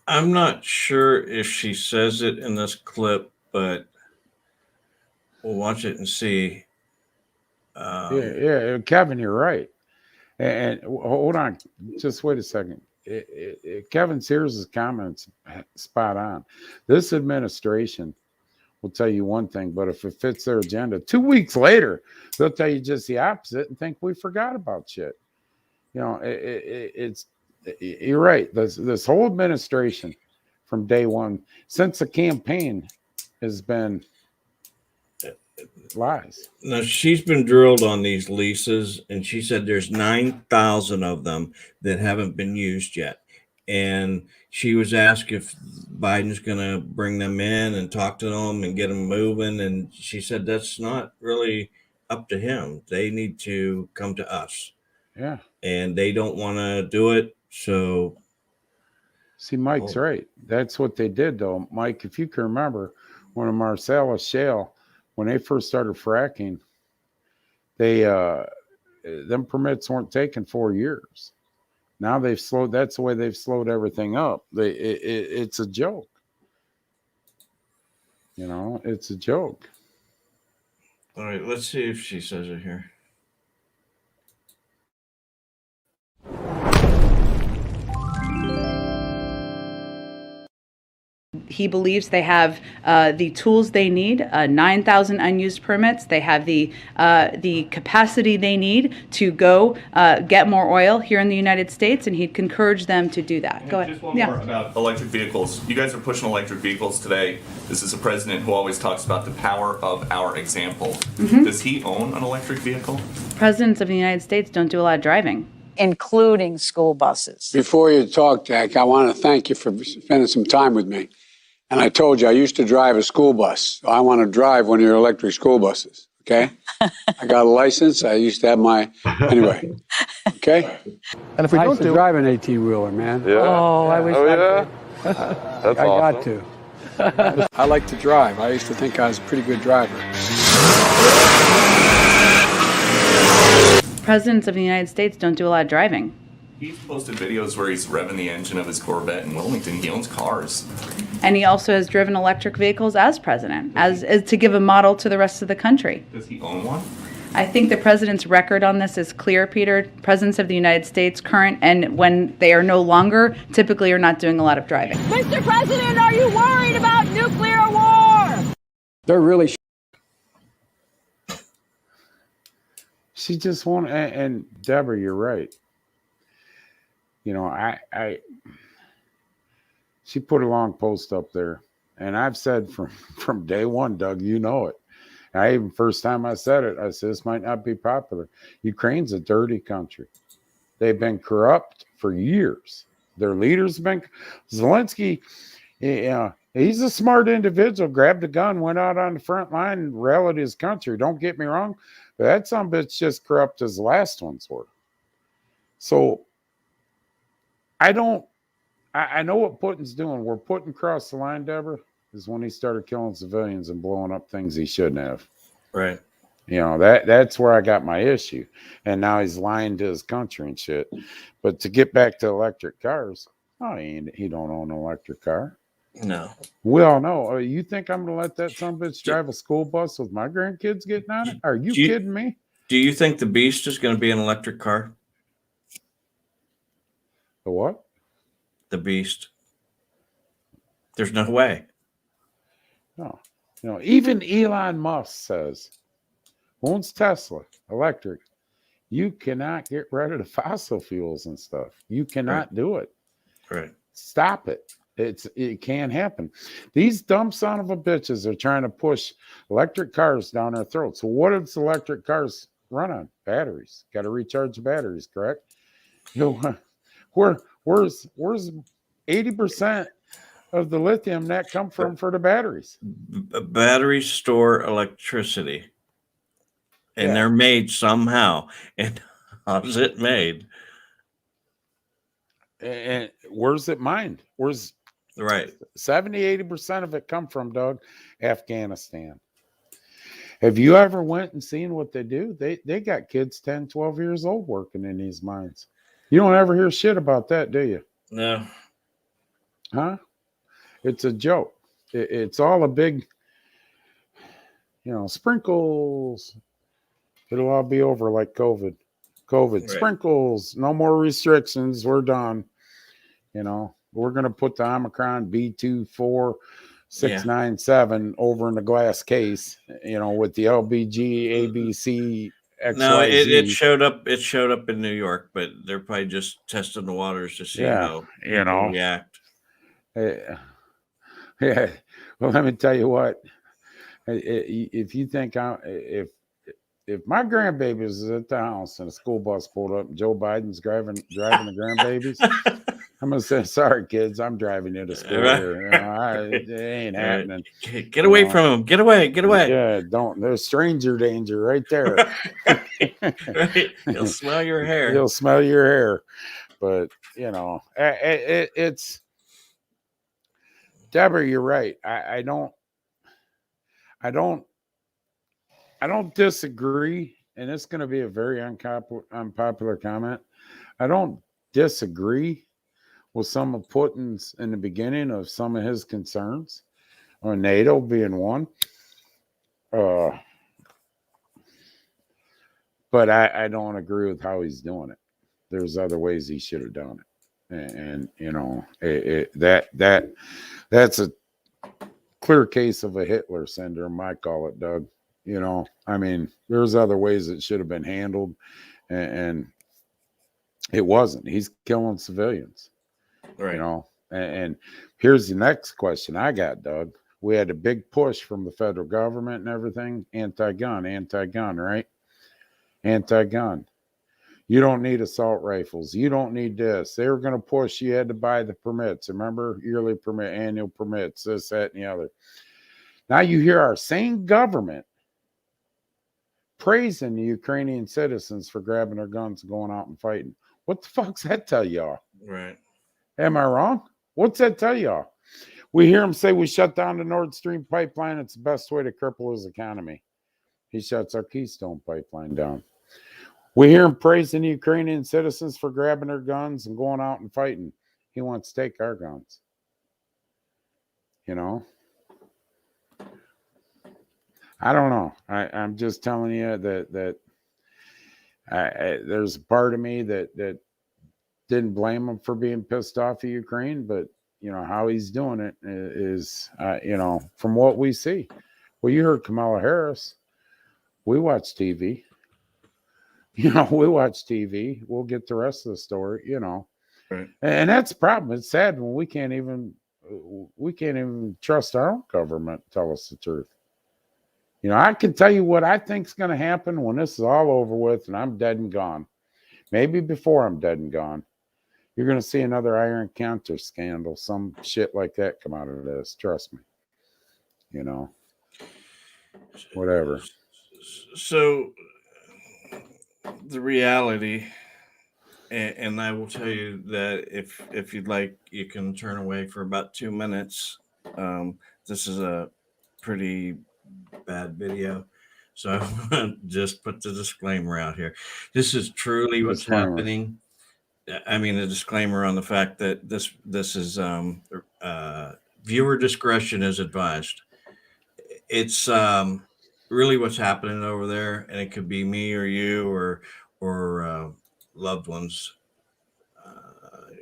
I'm not sure if she says it in this clip, but we'll watch it and see. Yeah, Kevin, you're right. And hold on, just wait a second. Kevin Sears' comments spot on. This administration will tell you one thing, but if it fits their agenda, 2 weeks later, they'll tell you just the opposite and think we forgot about shit. It's you're right. This whole administration from day one, since the campaign, has been lies. Now, she's been drilled on these leases, and she said there's 9,000 of them that haven't been used yet. And she was asked if Biden's going to bring them in and talk to them and get them moving. And she said that's not really up to him. They need to come to us. Yeah. And they don't want to do it. So. See, Mike's right. That's what they did, though. Mike, if you can remember, when the Marcellus Shale, when they first started fracking, them permits weren't taken 4 years. Now they've slowed. That's the way they've slowed everything up. It's a joke. It's a joke. All right, let's see if she says it here. He believes they have the tools they need, 9,000 unused permits. They have the capacity they need to go get more oil here in the United States, and he'd encourage them to do that. Go ahead. Just one more about electric vehicles. You guys are pushing electric vehicles today. This is a president who always talks about the power of our example. Mm-hmm. Does he own an electric vehicle? Presidents of the United States don't do a lot of driving. Including school buses. Before you talk, Jack, I want to thank you for spending some time with me. And I told you I used to drive a school bus. So I want to drive one of your electric school buses, okay? I got a license. I used to have anyway, okay? And if we don't drive an 18-wheeler, man. Yeah. Oh, I wish I could. That's I awesome. got to. I like to drive. I used to think I was a pretty good driver. Presidents of the United States don't do a lot of driving. He's posted videos where he's revving the engine of his Corvette in Wilmington. He owns cars. And he also has driven electric vehicles as president, as to give a model to the rest of the country. Does he own one? I think the president's record on this is clear, Peter. Presidents of the United States, current and when they are no longer, typically are not doing a lot of driving. Mr. President, are you worried about nuclear war? They're really She just won't. And Deborah, you're right. You know, she put a long post up there, and I've said from day one, Doug, you know it. First time I said it, I said, this might not be popular. Ukraine's a dirty country. They've been corrupt for years. Their leaders have been. Zelensky, he's a smart individual, grabbed a gun, went out on the front line, and rallied his country. Don't get me wrong, but that son of a bitch just corrupt as the last ones were. So I know what Putin's doing. Where Putin crossed the line, Deborah, is when he started killing civilians and blowing up things he shouldn't have. Right. You know, that's where I got my issue. And now he's lying to his country and shit. But to get back to electric cars, he don't own an electric car. No. We all know. You think I'm going to let that son of a bitch drive a school bus with my grandkids getting on it? Are you kidding me? Do you think the Beast is going to be an electric car? The what? The Beast. There's no way. No. You know, even Elon Musk says, owns Tesla, electric. You cannot get rid of the fossil fuels and stuff. You cannot do it. Right. Stop it. It can't happen. These dumb son of a bitches are trying to push electric cars down our throats. So what does electric cars run on? Batteries. Got to recharge the batteries, correct? You know, where's 80% of the lithium that come from for the batteries? Batteries store electricity. And they're made somehow. And how's it made? And where's it mined? Where's 70-80% of it come from, Doug? Afghanistan. Have you ever went and seen what they do? They got kids 10, 12 years old working in these mines. You don't ever hear shit about that, do you? No. Huh? It's a joke. It's all a big, sprinkles. It'll all be over like COVID. Right. Sprinkles, no more restrictions. We're done. We're going to put the Omicron B24697 over in the glass case, with the LBG, ABC, XYZ. No, it showed up. It showed up in New York, but they're probably just testing the waters to see how people react. Yeah. Well, let me tell you what. If you think if my grandbabies is at the house and a school bus pulled up and Joe Biden's driving the grandbabies, I'm gonna say, sorry, kids, I'm driving you to school here. It ain't happening. Get away from him. Get away. Get away. Yeah, don't. There's stranger danger right there. Right. He'll smell your hair. He'll smell your hair. But it's Deborah, you're right. I don't disagree, and it's going to be a very unpopular comment. I don't disagree with some of Putin's in the beginning of some of his concerns, or NATO being one. But I don't agree with how he's doing it. There's other ways he should have done it, and that's a clear case of a Hitler syndrome, I call it, Doug. There's other ways it should have been handled, and it wasn't. He's killing civilians, right? And here's the next question I got, Doug. We had a big push from the federal government and everything, anti-gun, right? Anti-gun. You don't need assault rifles. You don't need this. They were going to push. You had to buy the permits. Remember, yearly permit, annual permits, this, that, and the other. Now you hear our same government praising the Ukrainian citizens for grabbing their guns and going out and fighting. What the fuck's that tell y'all? Right. Am I wrong? What's that tell y'all? We hear him say we shut down the Nord Stream pipeline. It's the best way to cripple his economy. He shuts our Keystone pipeline down. We hear him praising the Ukrainian citizens for grabbing their guns and going out and fighting. He wants to take our guns. You know? I don't know. I'm just telling you that there's a part of me that didn't blame him for being pissed off at Ukraine, but you know how he's doing it is, you know, from what we see. Well, you heard Kamala Harris. We watch TV. You know, we watch TV. We'll get the rest of the story. You know, right. And that's the problem. It's sad when we can't even trust our own government to tell us the truth. You know, I can tell you what I think is going to happen when this is all over with and I'm dead and gone. Maybe before I'm dead and gone, you're going to see another Iron Counter scandal, some shit like that come out of this. Trust me. You know, whatever. So the reality, and I will tell you that if you'd like, you can turn away for about 2 minutes. This is a pretty bad video, so I want to just put the disclaimer out here. This is truly what's happening. I mean, a disclaimer on the fact that this is viewer discretion is advised. It's really what's happening over there, and it could be me or you or loved ones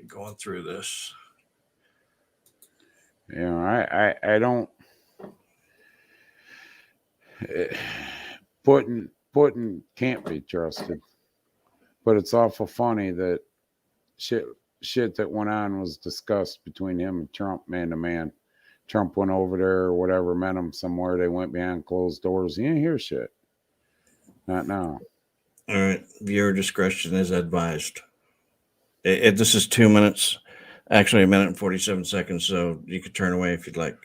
going through this. You know, I don't. Putin can't be trusted, but it's awful funny that shit that went on was discussed between him and Trump man to man. Trump went over there or whatever, met him somewhere. They went behind closed doors. You didn't hear shit. Not now. All right. Viewer discretion is advised. This is 2 minutes, actually 1 minute and 47 seconds. So you could turn away if you'd like.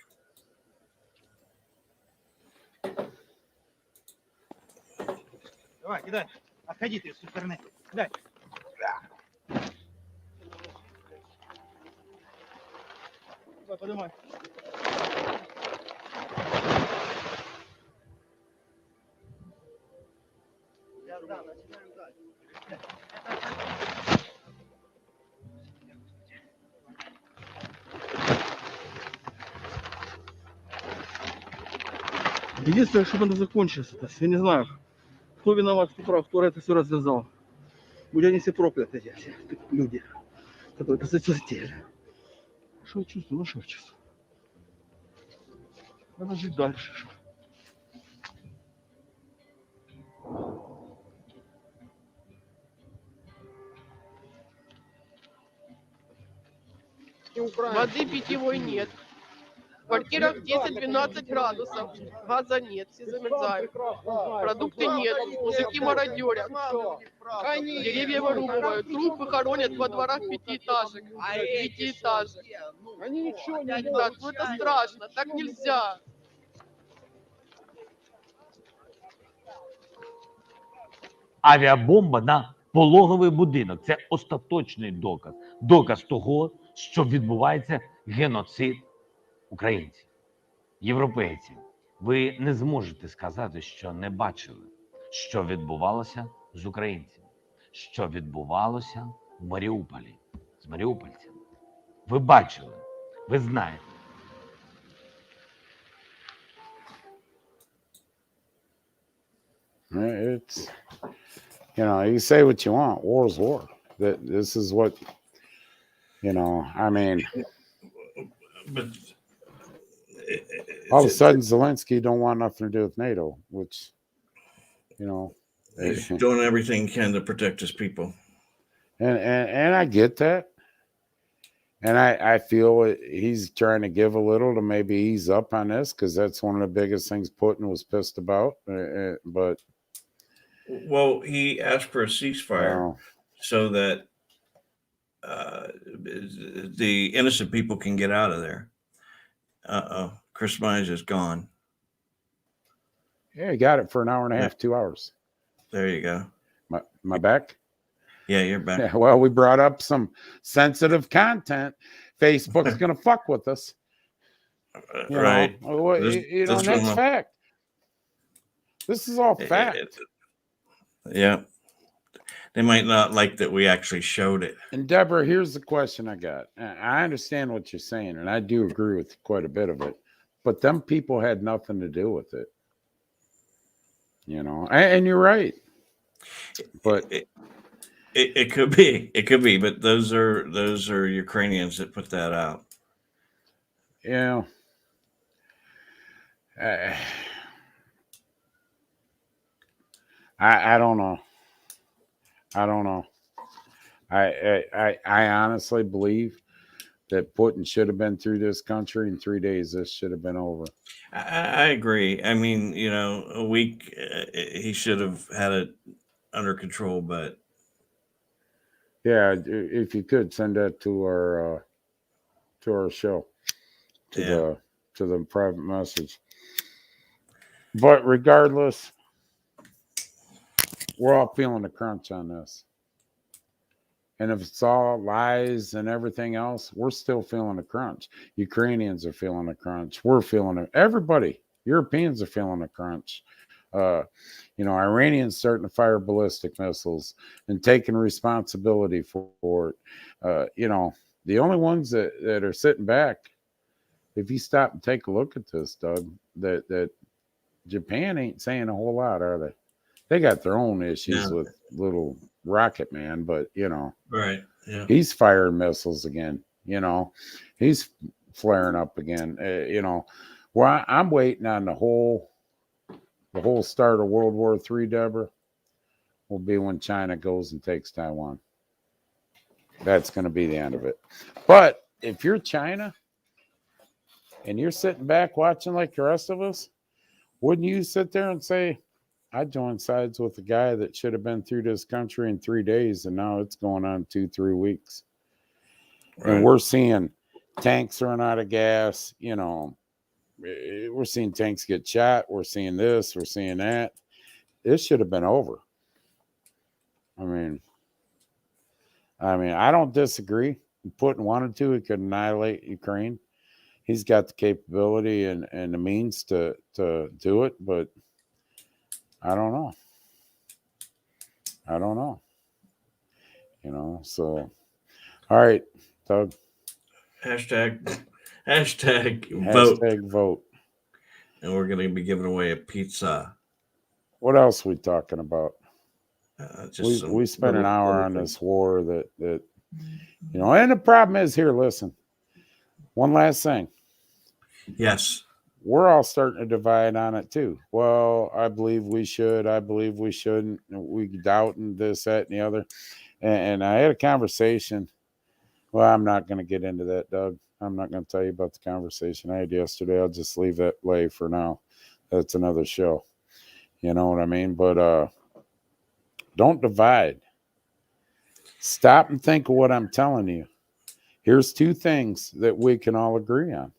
Давай, кидай. Отходи ты с стороны. Кидай. Давай, поднимай. Да, начинаем дальше. Единственное, чтобы это закончилось, я не знаю, кто виноват, кто прав, кто это все развязал. Будь они все прокляты, эти все люди, которые это затеяли. Что я чувствую? Ну что я чувствую? Надо жить дальше. Воды питьевой нет. В квартирах 10-12 градусов. Газа нет, все замерзают. Продукты нет, мужики мародерят. Деревья вырубывают, трупы хоронят во дворах пятиэтажек. Пятиэтажек. Они ничего не могут. Ну это страшно, так нельзя. Авіабомба на пологовий будинок – це остаточний доказ. Доказ того, що відбувається геноцид українців, європейців. Ви не зможете сказати, що не бачили, що відбувалося з українцями, що відбувалося в Маріуполі, з маріупольцями. Ви бачили, ви знаєте. It's, you know, you say what you want. War is war. This is what, you know, I mean, but all of a sudden Zelensky don't want nothing to do with NATO, which, you know, he's doing everything he can to protect his people. And I get that. And I feel he's trying to give a little to maybe ease up on this, because that's one of the biggest things Putin was pissed about. But well, he asked for a ceasefire so that the innocent people can get out of there. Chris Mines is gone. Yeah, he got it for an hour and a half, 2 hours. There you go. My back? Yeah, you're back. Yeah, well, we brought up some sensitive content. Facebook's going to fuck with us. Right. Well, This and that's one, fact. This is all fact. Yeah. They might not like that we actually showed it. And Deborah, here's the question I got. I understand what you're saying, and I do agree with quite a bit of it, but them people had nothing to do with it. And you're right. But it could be, but those are Ukrainians that put that out. Yeah. I don't know. I honestly believe that Putin should have been through this country in 3 days. This should have been over. I agree. I mean, a week he should have had it under control, but yeah, if you could send that to our show, to the private message. But regardless, we're all feeling the crunch on this. And if it's all lies and everything else, we're still feeling the crunch. Ukrainians are feeling the crunch. We're feeling it. Everybody, Europeans are feeling the crunch. Iranians starting to fire ballistic missiles and taking responsibility for it. The only ones that are sitting back, if you stop and take a look at this, Doug, that Japan ain't saying a whole lot, are they? They got their own issues with little Rocket Man, but right, yeah, he's firing missiles again. He's flaring up again. Well, I'm waiting on the whole start of World War III, Deborah, will be when China goes and takes Taiwan. That's going to be the end of it. But if you're China and you're sitting back watching like the rest of us, wouldn't you sit there and say, I joined sides with the guy that should have been through this country in 3 days, and now it's going on 2-3 weeks. Right. And we're seeing tanks run out of gas. We're seeing tanks get shot. We're seeing this. We're seeing that. This should have been over. I mean, I don't disagree. Putin wanted to. He could annihilate Ukraine. He's got the capability and the means to do it, but I don't know. So, all right, Doug. Hashtag vote. Hashtag vote. And we're going to be giving away a pizza. What else are we talking about? We spent an hour on things. this war that and the problem is here, listen, one last thing. Yes. We're all starting to divide on it too. Well, I believe we should. I believe we shouldn't. We doubting this, that, and the other. And I had a conversation. Well, I'm not going to get into that, Doug. I'm not going to tell you about the conversation I had yesterday. I'll just leave that lay for now. That's another show. You know what I mean? But don't divide. Stop and think of what I'm telling you. Here's 2 things that we can all agree on.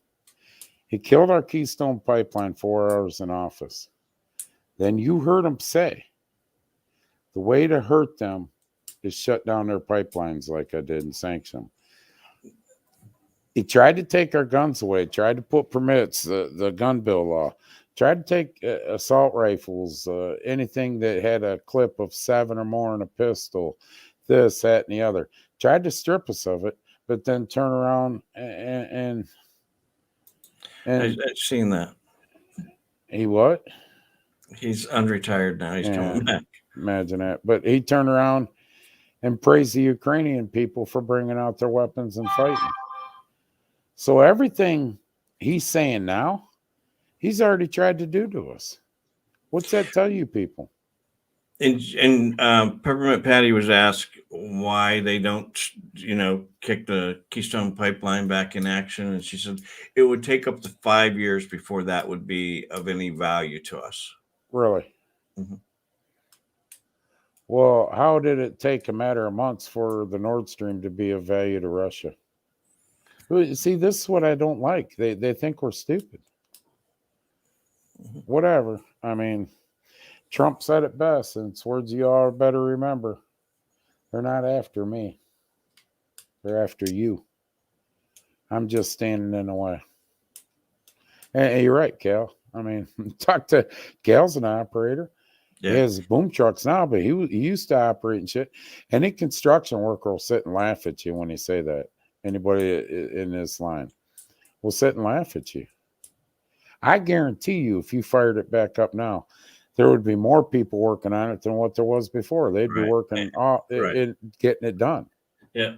He killed our Keystone Pipeline 4 hours in office. Then you heard him say, the way to hurt them is shut down their pipelines like I did and sanction them. He tried to take our guns away, tried to put permits, the gun bill law, tried to take assault rifles, anything that had a clip of 7 or more in a pistol, this, that, and the other. Tried to strip us of it, but then turn around and I've seen that. He what? He's unretired now. He's coming back. Imagine that. But he turned around and praised the Ukrainian people for bringing out their weapons and fighting. So everything he's saying now, he's already tried to do to us. What's that tell you people? And Peppermint Patty was asked why they don't, kick the Keystone Pipeline back in action. And she said it would take up to 5 years before that would be of any value to us. Really? Mm-hmm. Well, how did it take a matter of months for the Nord Stream to be of value to Russia? See, this is what I don't like. They think we're stupid. Whatever. I mean, Trump said it best, and it's words you all better remember. They're not after me. They're after you. I'm just standing in the way. And you're right, Cal. I mean, talk to Cal's an operator. Yeah. He has boom trucks now, but he used to operate and shit. Any construction worker will sit and laugh at you when you say that. Anybody in this line will sit and laugh at you. I guarantee you, if you fired it back up now, there would be more people working on it than what there was before. They'd be working in getting it done. Yeah.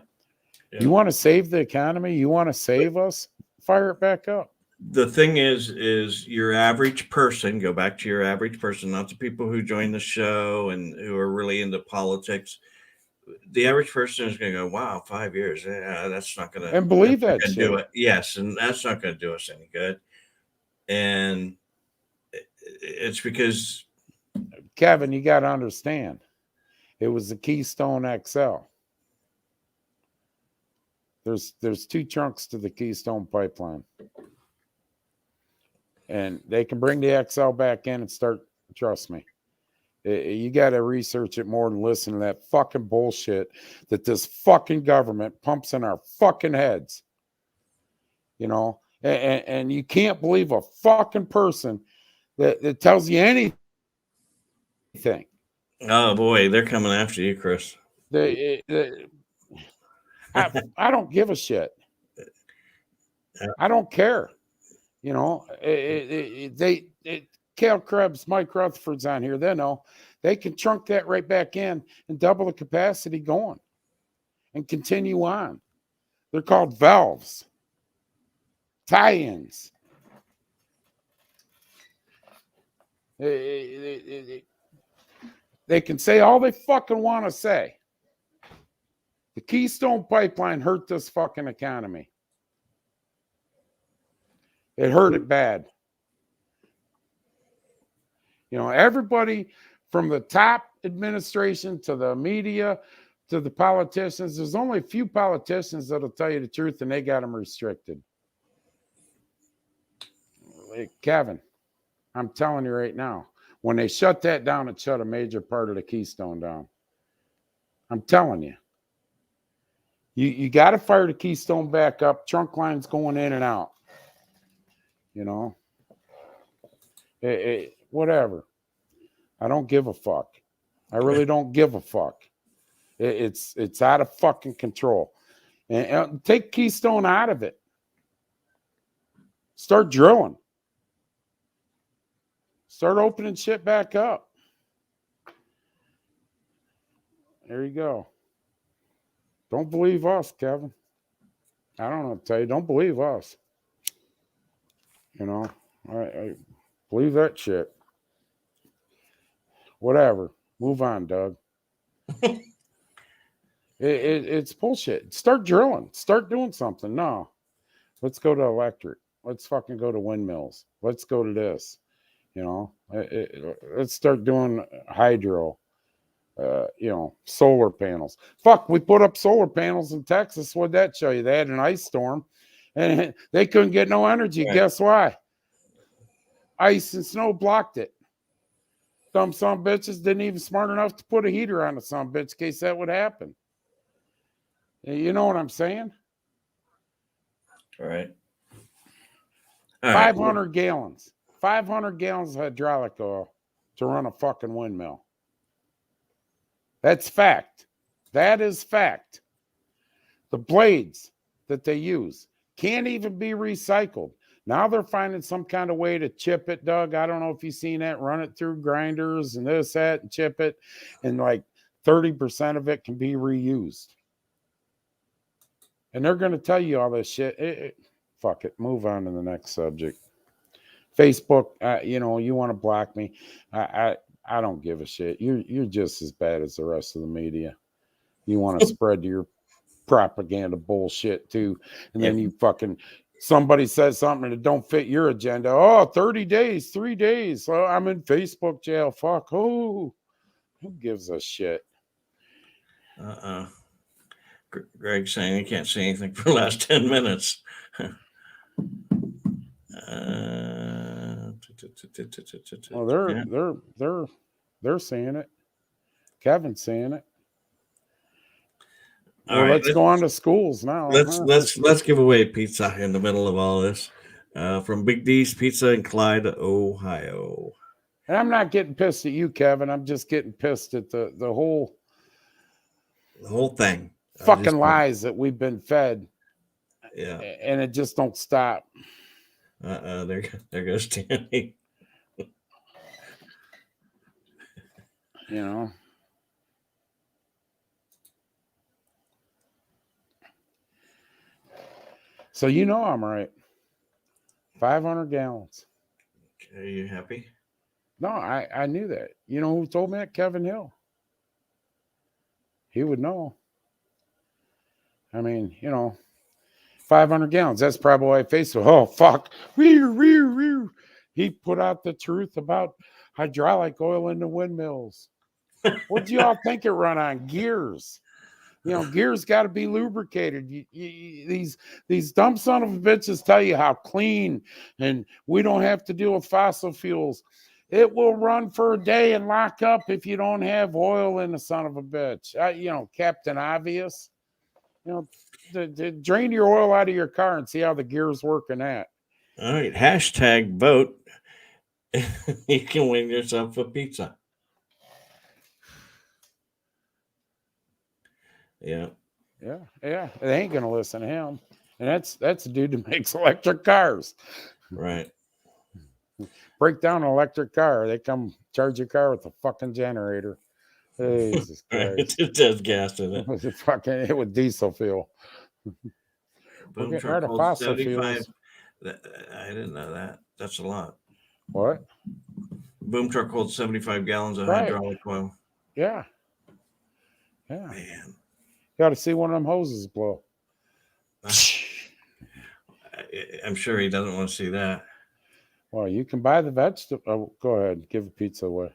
You want to save the economy? You want to save us? Fire it back up. The thing is your average person, go back to your average person, not the people who join the show and who are really into politics. The average person is going to go, wow, 5 years. Yeah, that's not going to And believe that shit. do it. Yes. And that's not going to do us any good. And it's because, Kevin, you got to understand, it was the Keystone XL. There's two chunks to the Keystone pipeline. And they can bring the XL back in and start, trust me. You got to research it more than listen to that fucking bullshit that this fucking government pumps in our fucking heads. You know, and you can't believe a fucking person that tells you anything. oh boy, they're coming after you, Chris. I don't give a shit. I don't care. You know, Cal Krebs, Mike Rutherford's on here. They know they can trunk that right back in and double the capacity going and continue on. They're called valves, tie-ins. They can say all they fucking want to say. The Keystone Pipeline hurt this fucking economy. It hurt it bad. You know, everybody from the top administration to the media to the politicians, there's only a few politicians that'll tell you the truth, and they got them restricted. Hey, Kevin, I'm telling you right now, when they shut that down, it shut a major part of the Keystone down. I'm telling you. You got to fire the Keystone back up. Trunk lines going in and out. You know, whatever. I don't give a fuck. I really don't give a fuck. It's out of fucking control. And take Keystone out of it. Start drilling. Start opening shit back up. There you go. Don't believe us, Kevin. I don't know what to tell you. Don't believe us. You know, I believe that shit. Whatever. Move on, Doug. It's bullshit. Start drilling. Start doing something. No. Let's go to electric. Let's fucking go to windmills. Let's go to this. You know, let's start doing hydro. You know, solar panels. Fuck, we put up solar panels in Texas. What'd that show you? They had an ice storm and they couldn't get no energy. Right. Guess why? Ice and snow blocked it. Dumb son bitches didn't even smart enough to put a heater on the son bitch in case that would happen. You know what I'm saying? All right. 500 gallons. 500 gallons of hydraulic oil to run a fucking windmill. That's fact. That is fact. The blades that they use can't even be recycled. Now they're finding some kind of way to chip it, Doug. I don't know if you've seen that. Run it through grinders and this, that, and chip it. And like 30% of it can be reused. And they're going to tell you all this shit. Fuck it. Move on to the next subject. Facebook, you know, you want to block me. I don't give a shit. You're just as bad as the rest of the media. You want to spread your propaganda bullshit too. And then you fucking, somebody says something that don't fit your agenda. Oh, 30 days, 3 days. Oh, I'm in Facebook jail. Fuck. Oh, who gives a shit? Greg's saying he can't say anything for the last 10 minutes. Well, they're saying it. Kevin's saying it. Well, let's go on to schools now. Let's give away pizza in the middle of all this. From Big D's Pizza in Clyde, Ohio. And I'm not getting pissed at you, Kevin. I'm just getting pissed at the whole thing. Fucking lies that we've been fed. Yeah. And it just don't stop. There goes Danny. You know. So you know I'm right. 500 gallons. Are you happy? No, I knew that. You know who told me that? Kevin Hill. He would know. I mean, you know, 500 gallons. That's probably why Facebook. Oh, fuck. He put out the truth about hydraulic oil in the windmills. What do y'all think it run on? Gears. You know, gears got to be lubricated. These dumb son of bitches tell you how clean and we don't have to deal with fossil fuels. It will run for a day and lock up if you don't have oil in the son of a bitch. You know, Captain Obvious. You know, drain your oil out of your car and see how the gears work in that. All right. Hashtag vote. You can win yourself a pizza. Yeah. Yeah. They ain't gonna listen to him. And that's the dude that makes electric cars. Right. Break down an electric car. They come charge your car with a fucking generator. Jesus Christ. It does gas in it. It with diesel fuel. We're getting rid of fossil fuels. I didn't know that. That's a lot. What? Boom truck holds 75 gallons of hydraulic oil. Yeah. Yeah. Man. Got to see one of them hoses blow. I'm sure he doesn't want to see that. Well, you can buy the vegetable. Oh, go ahead. Give a pizza away.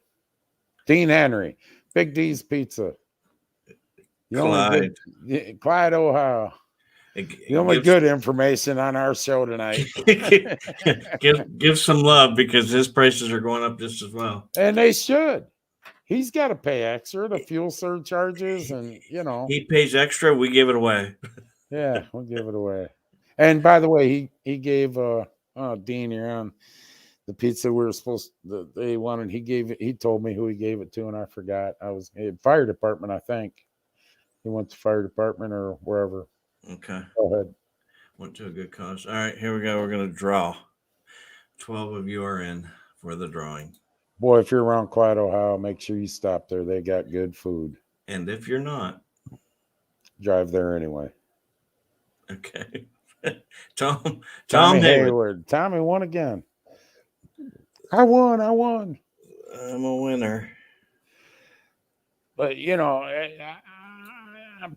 Dean Henry. Big D's Pizza. Clyde. Clyde, Ohio. The only good information on our show tonight. give some love because his prices are going up just as well. And they should. He's got to pay extra, the fuel surcharges, and you know. He pays extra, we give it away. Yeah, we'll give it away. And by the way, he gave Dean here on the pizza we were supposed to, they wanted, he told me who he gave it to, and I forgot. I was fire department, I think. He went to fire department or wherever. Okay. Go ahead. Went to a good cause. All right, here we go. We're going to draw. 12 of you are in for the drawing. Boy, if you're around Clyde, Ohio, make sure you stop there. They got good food. And if you're not, drive there anyway. Okay. Tom Hayward. Tommy won again. I won. I'm a winner. But you know, I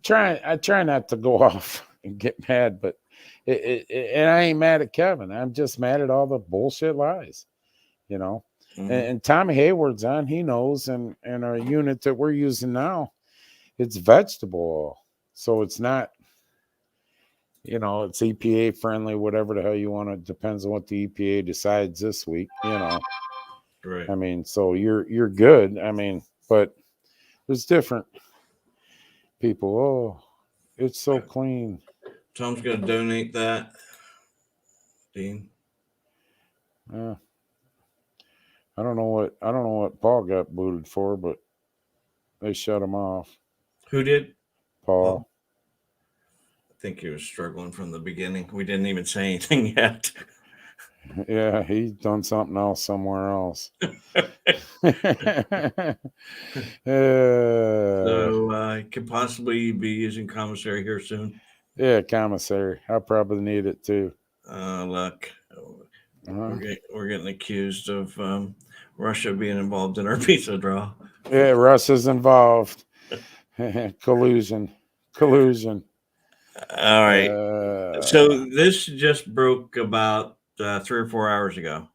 try not to go off and get mad, but and I ain't mad at Kevin. I'm just mad at all the bullshit lies, you know. Mm-hmm. And Tommy Hayward's on. He knows, and our unit that we're using now, it's vegetable oil, so it's not. You know, it's EPA friendly, whatever the hell you want to. Depends on what the EPA decides this week. You know, right? I mean, so you're good. I mean, but there's different people. Oh, it's so clean. Tom's going to donate that, Dean. I don't know what Paul got booted for, but they shut him off. Who did? Paul. I think he was struggling from the beginning. We didn't even say anything yet. Yeah, he's done something else somewhere else. So he could possibly be using commissary here soon. Yeah, commissary. I probably need it too. Look, we're getting accused of Russia being involved in our pizza draw. Yeah, Russia's involved. Collusion. All right. So this just broke about 3 or 4 hours ago.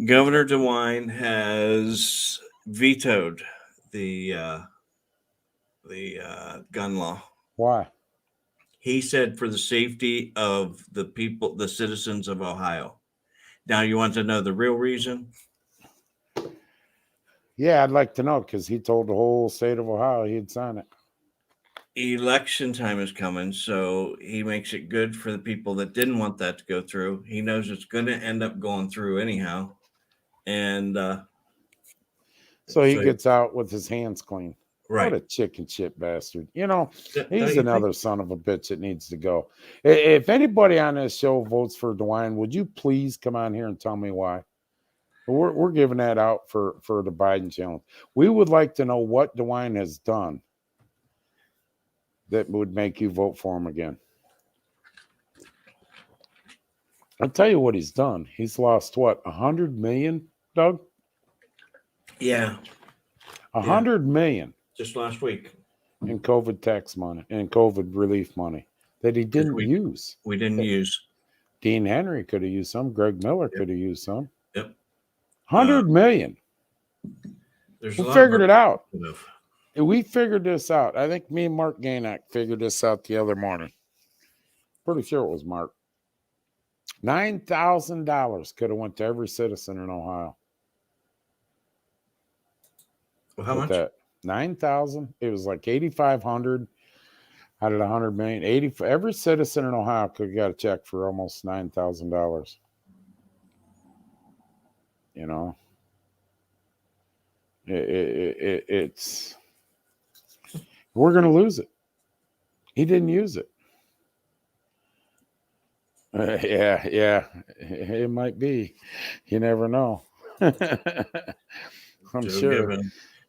Governor DeWine has vetoed the gun law. Why? He said for the safety of the people, the citizens of Ohio. Now, you want to know the real reason? Yeah, I'd like to know because he told the whole state of Ohio he'd sign it. election time is coming, so he makes it good for the people that didn't want that to go through. He knows it's going to end up going through anyhow, and so he so gets out with his hands clean. right. What a chicken shit bastard. You Don't know, he's you another think? son of a bitch that needs to go. If anybody on this show votes for DeWine, would you please come on here and tell me why? We're giving that out for the Biden challenge. We would like to know what DeWine has done that would make you vote for him again. I'll tell you what he's done. He's lost what, 100 million, Doug? Yeah, 100 million just last week in COVID tax money and COVID relief money that he didn't use. we didn't use. Dean Henry could have used some. Greg Miller could have used some. Yep. 100 million. There's We a lot figured of it out. stuff. We figured this out. I think me and Mark Ganak figured this out the other morning. Pretty sure it was Mark. $9,000 could have went to every citizen in Ohio. Well, how With much? that 9,000. It was like 8,500 out of 100 million. 80. Every citizen in Ohio could have got a check for almost $9,000. You know, it's we're gonna lose it. He didn't use it. Yeah, it might be. You never know. I'm sure.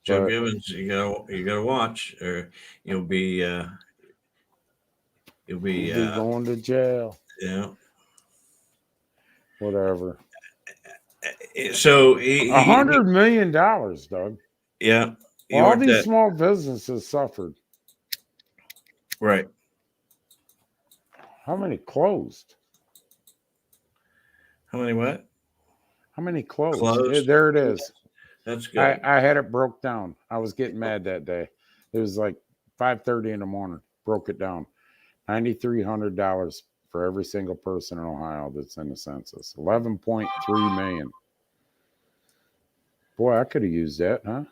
Joe Gibbons, you gotta watch, or you'll be going to jail. Yeah. Whatever. So $100 million, Doug. Yeah. All these small businesses suffered. Right. How many closed? How many what? How many closed? Closed. There it is. That's good. I had it broke down. I was getting mad that day. It was like 5:30 in the morning. Broke it down. $9,300 for every single person in Ohio that's in the census. 11.3 million. Boy, I could have used that, huh?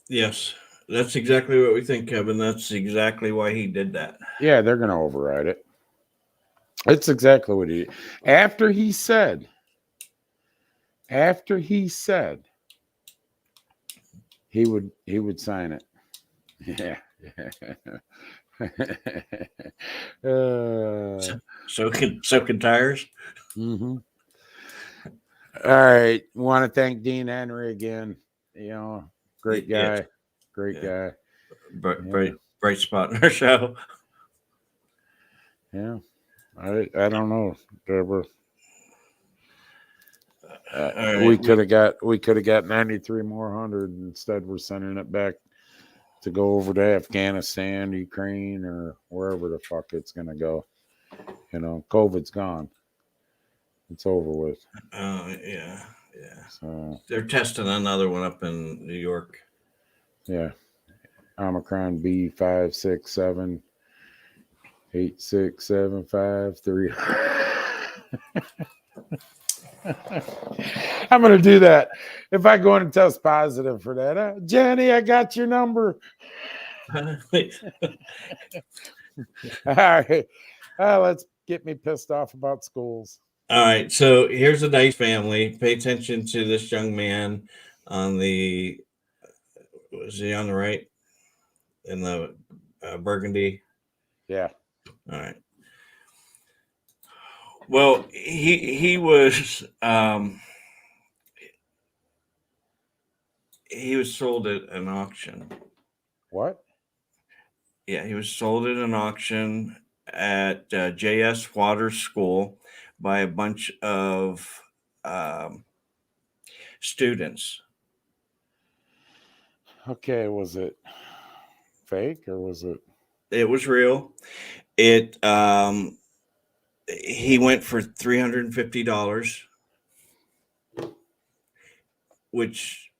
Yes. That's exactly what we think, Kevin. That's exactly why he did that. Yeah, they're going to override it. It's exactly what he did. After he said he would sign it. Yeah. So can tires. Mm-hmm. All right. Want to thank Dean Henry again. You know, great guy. Yes. Great guy. Bright spot in our show. Yeah. I don't know, Deborah. Right. We could have got 93 more hundred. Instead, we're sending it back to go over to Afghanistan, Ukraine, or wherever the fuck it's gonna go. You know, COVID's gone. It's over with. Yeah. So they're testing another one up in New York. Yeah. Omicron B567867553. I'm going to do that. If I go in and test positive for that, Jenny, I got your number. All right. Let's get me pissed off about schools. All right. So here's a nice family. Pay attention to this young man on the, was he on the right? In the burgundy? Yeah. All right. Well, he was sold at an auction. What? Yeah, he was sold at an auction at J.S. Waters School by a bunch of students. Okay, was it fake or was it? It was real. He went for $350, which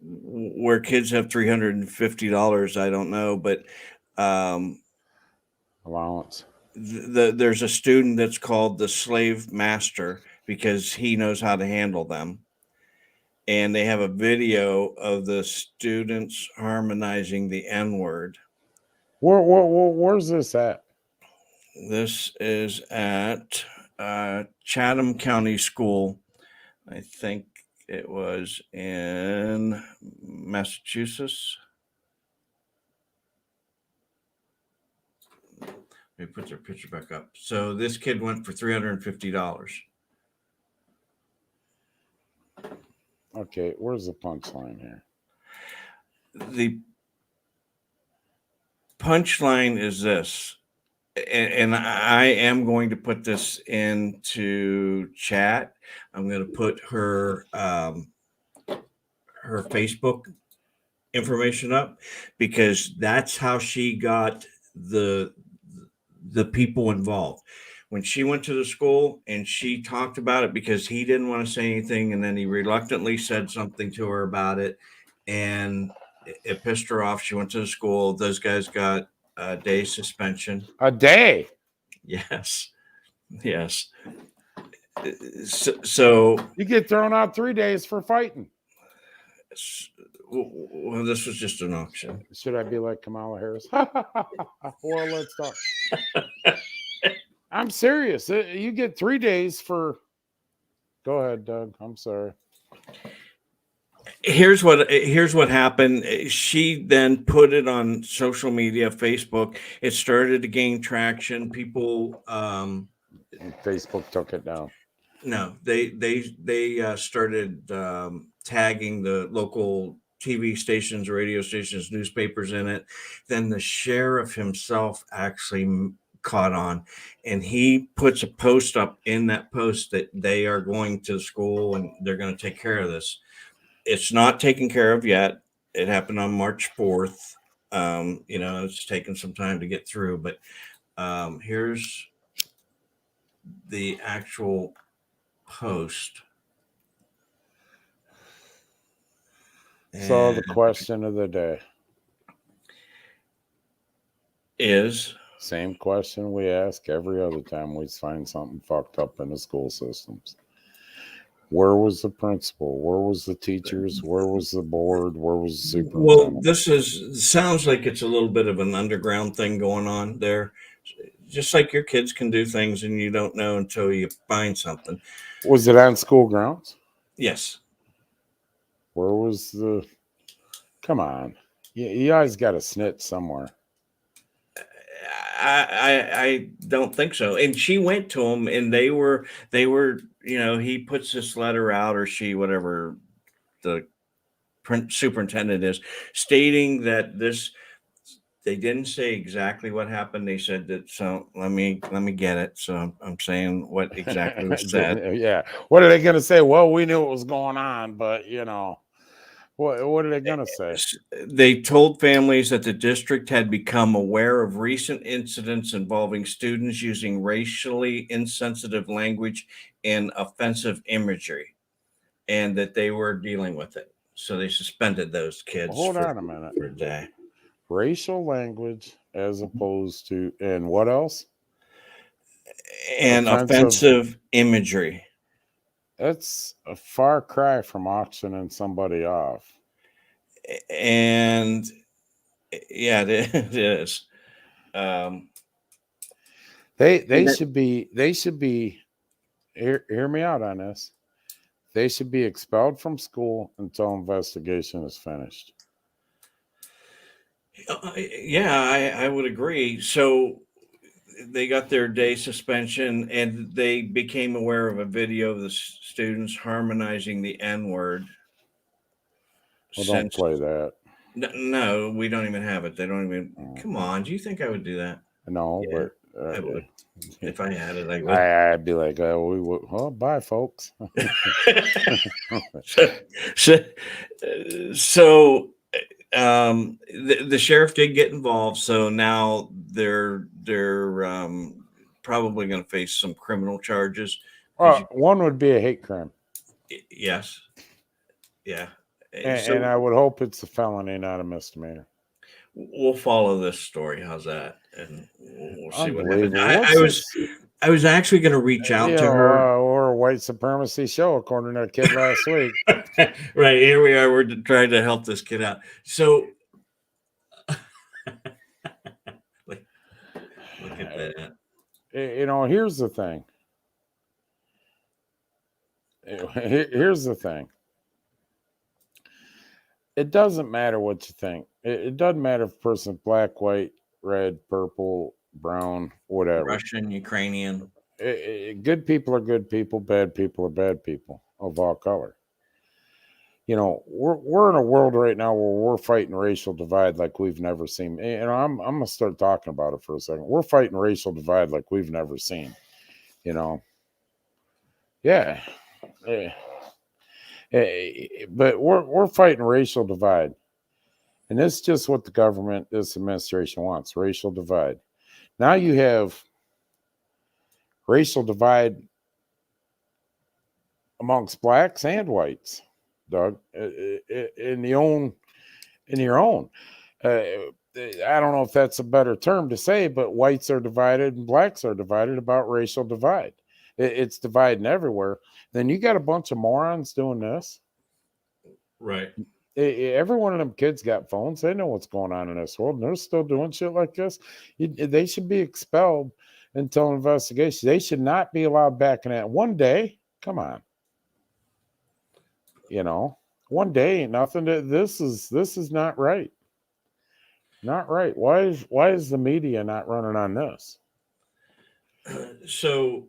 where kids have $350, I don't know, but allowance. There's a student that's called the slave master because he knows how to handle them. And they have a video of the students harmonizing the N-word. Where's this at? This is at Chatham County School. I think it was in Massachusetts. Let me put their picture back up. So this kid went for $350. Okay, where's the punchline here? The punchline is this, and I am going to put this into chat. I'm going to put her her Facebook information up, because that's how she got the people involved. When she went to the school and she talked about it, because he didn't want to say anything, and then he reluctantly said something to her about it, and it pissed her off. She went to the school. Those guys got a day suspension. A day? Yes. Yes. So you get thrown out 3 days for fighting. Well, this was just an auction. Should I be like Kamala Harris? Well, let's talk. I'm serious. You get 3 days for. Go ahead, Doug. I'm sorry. Here's what happened. She then put it on social media, Facebook. It started to gain traction. People. Facebook took it down. No, they started tagging the local TV stations, radio stations, newspapers in it. Then the sheriff himself actually caught on, and he puts a post up in that post that they are going to school and they're going to take care of this. It's not taken care of yet. It happened on March 4th. It's taken some time to get through, but here's the actual post. So the question of the day is same question we ask every other time we find something fucked up in the school systems. Where was the principal? Where was the teachers? Where was the board? Where was the superintendent? Well, this sounds like it's a little bit of an underground thing going on there. Just like your kids can do things and you don't know until you find something. Was it on school grounds? Yes. Where was the? Come on, you guys got a snitch somewhere. I don't think so. And she went to him, and they were, he puts this letter out, or she, whatever the superintendent is, stating that this. They didn't say exactly what happened. They said that. So let me get it. So I'm saying what exactly was said. Yeah. What are they going to say? Well, we knew what was going on, but what are they going to say? They told families that the district had become aware of recent incidents involving students using racially insensitive language and offensive imagery, and that they were dealing with it. So they suspended those kids. Hold on a minute. For a day. Racial language as opposed to, and what else? And offensive imagery. That's a far cry from auctioning somebody off. And yeah, it is. They should be. Hear me out on this. They should be expelled from school until investigation is finished. Yeah, I would agree. So they got their day suspension, and they became aware of a video of the students harmonizing the N-word. Well, don't play that. No, we don't even have it. They don't even. Come on, do you think I would do that? No, yeah, but I would. If I had it, I would. I'd be like, oh, we would. Well, bye, folks. So the sheriff did get involved, so now they're probably going to face some criminal charges. One would be a hate crime. Yes. Yeah. And I would hope it's a felony, not a misdemeanor. We'll follow this story. How's that? And we'll see what happens. I was actually going to reach out to her. Or a white supremacy show, according to that kid last week. Right, here we are. We're trying to help this kid out. So Here's the thing. Here's the thing. It doesn't matter what you think. It doesn't matter if a person's black, white, red, purple, brown, whatever. Russian, Ukrainian. Good people are good people. Bad people are bad people of all color. We're in a world right now where we're fighting racial divide like we've never seen. I'm gonna start talking about it for a second. We're fighting racial divide like we've never seen. Yeah. But we're fighting racial divide, and it's just what the government, this administration wants: racial divide. Now you have racial divide amongst blacks and whites, Doug, in your own. I don't know if that's a better term to say, but whites are divided and blacks are divided about racial divide. It's dividing everywhere. Then you got a bunch of morons doing this. Right. Every one of them kids got phones. They know what's going on in this world, and they're still doing shit like this. They should be expelled until investigation. They should not be allowed back in that. One day, come on. One day ain't nothing. This is not right. Not right. Why is the media not running on this? So,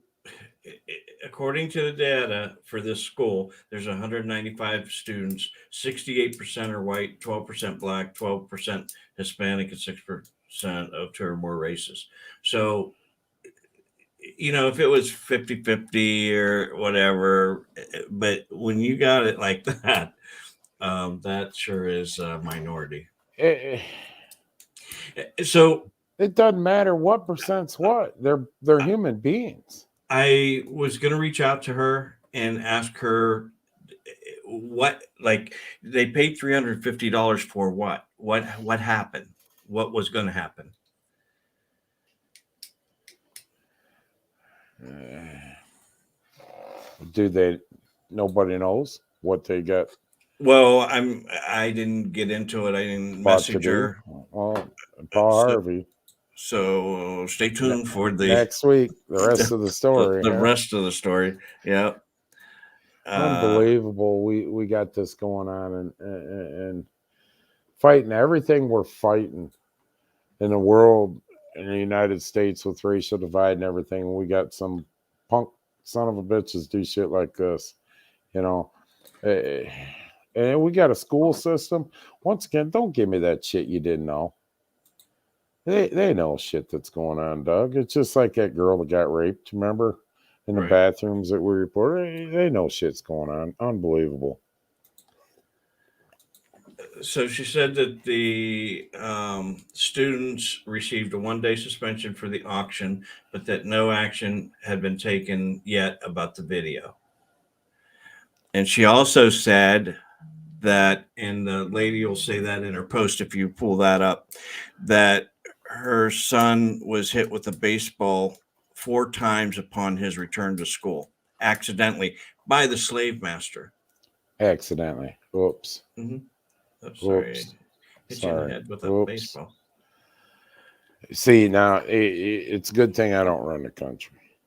according to the data for this school, there's 195 students. 68% are white, 12% black, 12% Hispanic, and 6% of two or more races. So, if it was 50-50 or whatever, but when you got it like that, that sure is a minority. So it doesn't matter what percent's what. They're human beings. I was going to reach out to her and ask her what, like, they paid $350 for what? What happened? What was going to happen? Nobody knows what they got. Well, I didn't get into it. I didn't message her. Well, Paul Harvey. So stay tuned for the next week. The rest of the story. The rest of the story. Yeah. Unbelievable. We got this going on and fighting everything we're fighting in the world, in the United States, with racial divide and everything. We got some punk son of a bitches do shit like this, and we got a school system. Once again, don't give me that shit you didn't know. They know shit that's going on, Doug. It's just like that girl that got raped, remember? In the bathrooms that we reported. They know shit's going on. Unbelievable. So she said that the students received a 1-day suspension for the auction, but that no action had been taken yet about the video. And she also said that, and the lady will say that in her post if you pull that up, that her son was hit with a baseball 4 times upon his return to school, accidentally, by the slave master. Accidentally. Oops. Mm-hmm. Oh, sorry. Oops. Hit you in the head with a baseball. See, now, it's a good thing I don't run the country,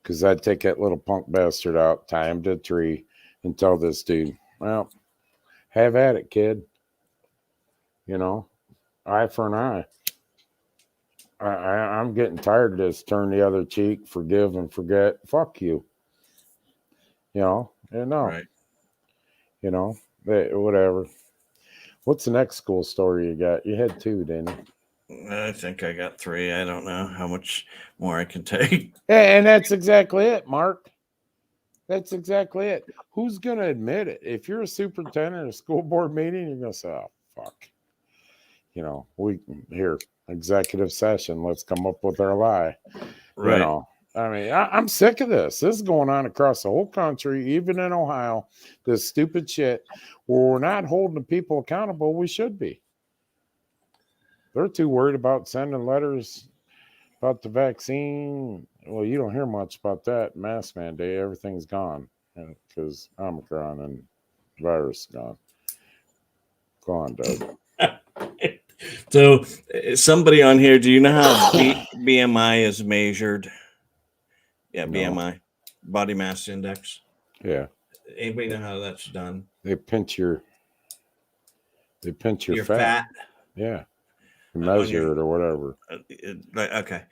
because I'd take that little punk bastard out, tie him to a tree, and tell this dude, well, have at it, kid. Eye for an eye. I'm getting tired of this. Turn the other cheek, forgive and forget. Fuck you. Right. Whatever. What's the next school story you got? You had 2, didn't you? I think I got 3. I don't know how much more I can take. And that's exactly it, Mark. That's exactly it. Who's going to admit it? If you're a superintendent at a school board meeting, you're going to say, oh, fuck. Executive session. Let's come up with our lie. Right. I'm sick of this. This is going on across the whole country, even in Ohio. This stupid shit where we're not holding the people accountable. We should be. They're too worried about sending letters about the vaccine. Well, you don't hear much about that. Mask mandate, everything's gone because Omicron and virus gone. Go on, Doug. So, somebody on here, do you know how BMI is measured? Yeah, No. BMI, body mass index. Yeah. Anybody know how that's done? They pinch your Your fat. fat. Yeah. Measure it or whatever. Okay.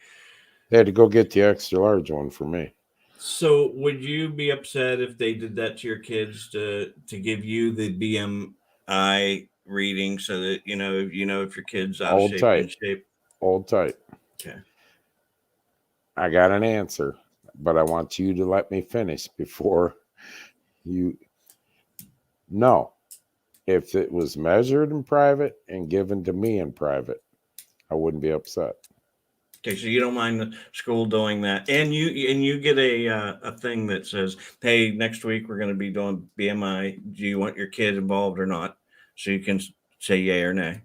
They had to go get the extra large one for me. So, would you be upset if they did that to your kids to give you the BMI reading so that you know if your kid's out of shape, in shape? Hold tight. Okay. I got an answer, but I want you to let me finish before you. No, if it was measured in private and given to me in private, I wouldn't be upset. Okay, so you don't mind the school doing that, and you get a thing that says, "Hey, next week we're going to be doing BMI. Do you want your kid involved or not?" So you can say yay or nay.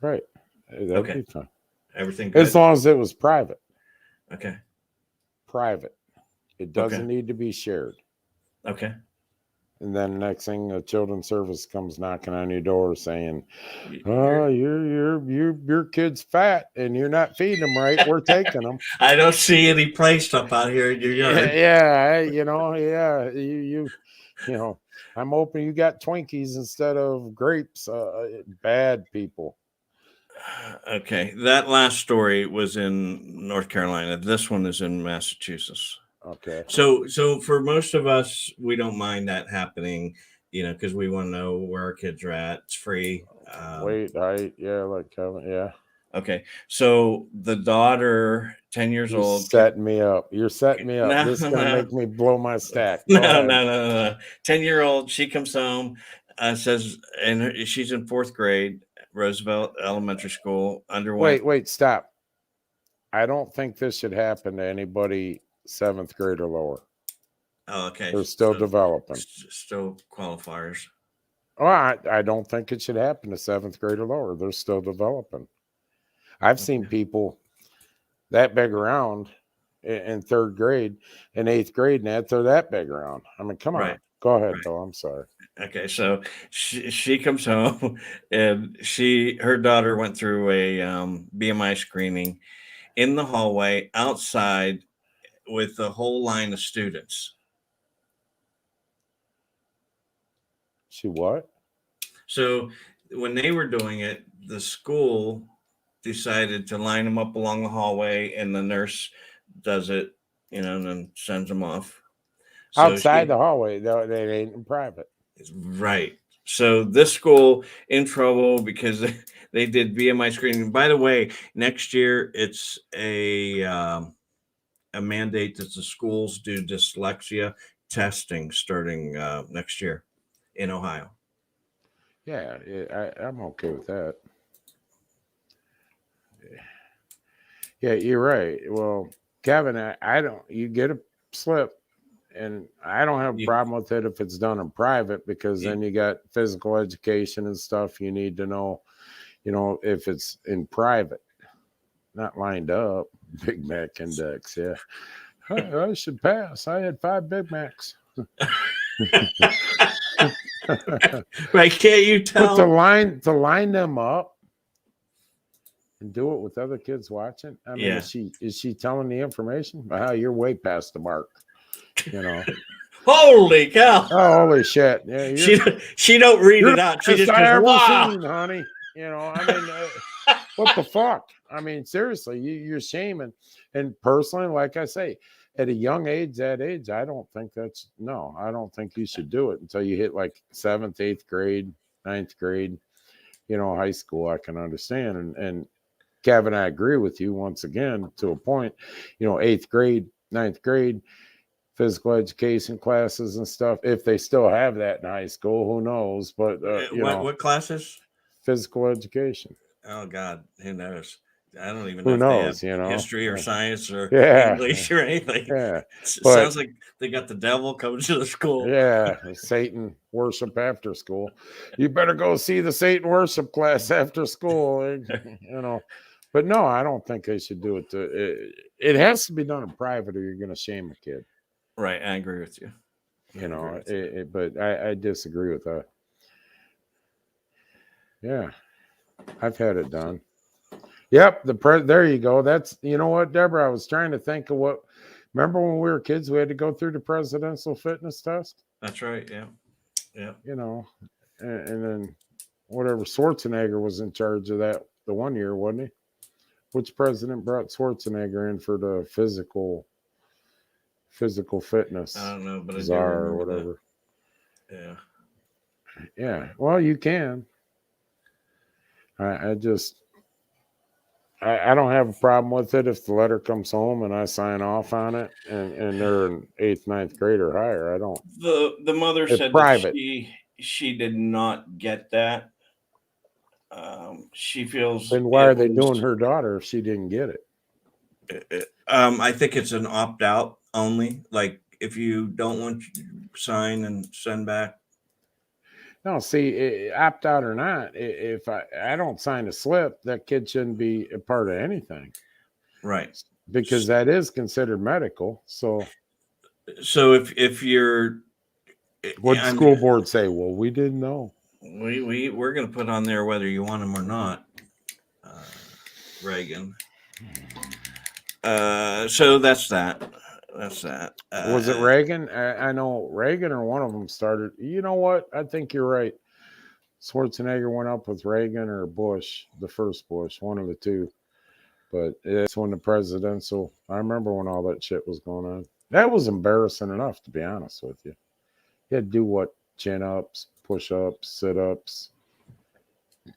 Right. That'd be fine. Everything good? As long as it was private. Okay. Private. It doesn't need to be shared. Okay. And then next thing, the children's service comes knocking on your door saying, "Oh, your kid's fat and you're not feeding them right. We're taking them." I don't see any play stuff out here in your yard. Yeah, you know, I'm hoping you got Twinkies instead of grapes. Bad people. Okay, that last story was in North Carolina. This one is in Massachusetts. Okay. So for most of us, we don't mind that happening, because we want to know where our kids are at. It's free. Like Kevin, yeah. Okay, so the daughter, 10 years You're old. setting me up. You're setting me up. No, this is gonna make me blow my stack. No. 10-year-old. She comes home, says, and she's in 4th grade, Roosevelt Elementary School. Underwent. Wait, stop. I don't think this should happen to anybody 7th grade or lower. Oh, okay. They're still developing. Still qualifiers. Oh, I don't think it should happen to 7th grade or lower. They're still developing. I've seen people that big around in 3rd grade and 8th grade, and they're that big around. I mean, come on. Go ahead, though. I'm sorry. Okay, so she comes home, and her daughter went through a BMI screening in the hallway outside with a whole line of students. She what? So when they were doing it, the school decided to line them up along the hallway, and the nurse does it, and then sends them off. So outside the hallway, though, they ain't in private. Right. So this school in trouble because they did BMI screening. By the way, next year it's a mandate that the schools do dyslexia testing starting next year in Ohio. Yeah, I'm okay with that. Yeah, you're right. Well, Kevin, I don't. You get a slip. And I don't have a problem with it if it's done in private, because then you got physical education and stuff you need to know, if it's in private, not lined up. Big Mac index, yeah. I should pass. I had 5 Big Macs. Right, can't you tell? But to line them up and do it with other kids watching. I mean, is she telling the information? Wow, you're way past the mark. Holy cow! Oh, holy shit! Yeah, she don't read it out. She just goes, "Wow, seen, honey." I mean, what the fuck? I mean, seriously, you're shaming. And personally, like I say, at a young age, that age, I don't think I don't think you should do it until you hit like 7th, 8th grade, 9th grade. High school, I can understand. And Kevin, I agree with you once again to a point. 8th grade, 9th grade. Physical education classes and stuff, if they still have that in high school, who knows? But what classes? Physical education. Oh God, who knows? I don't even Who know if knows, they have history or science or Yeah. English or anything. Yeah. Sounds like they got the devil coming to the school. Yeah, Satan worship after school. You better go see the Satan worship class after school. But no, I don't think they should do it. It has to be done in private, or you're going to shame a kid. Right, I agree with you. But I disagree with that. Yeah, I've had it done. Yep, there you go. That's, you know what, Deborah, I was trying to think of what, remember when we were kids, we had to go through the presidential fitness test? That's right. Yeah. Yeah. You know, and then whatever, Schwarzenegger was in charge of that the one year, wasn't he? Which president brought Schwarzenegger in for the physical fitness? I don't know, but I do czar or remember whatever. that. Yeah. Well, you can. I don't have a problem with it if the letter comes home and I sign off on it and they're an 8th, 9th grade or higher. I don't. The mother It's said private. that she did not get that. She feels. Then why are they doing her daughter if she didn't get it? I think it's an opt out only. Like if you don't want to sign and send back. No, see, opt out or not, if I don't sign a slip, that kid shouldn't be a part of anything. Right. Because that is considered medical. So if you're, what the school board say? Well, we didn't know. We're going to put on there whether you want them or not, Reagan. So that's that. That's that. Was it Reagan? I know Reagan or one of them started. You know what? I think you're right. Schwarzenegger went up with Reagan or Bush, the first Bush, one of the two. But it's when the presidential. I remember when all that shit was going on. That was embarrassing enough, to be honest with you. You had to do what? Chin ups, push ups, sit ups.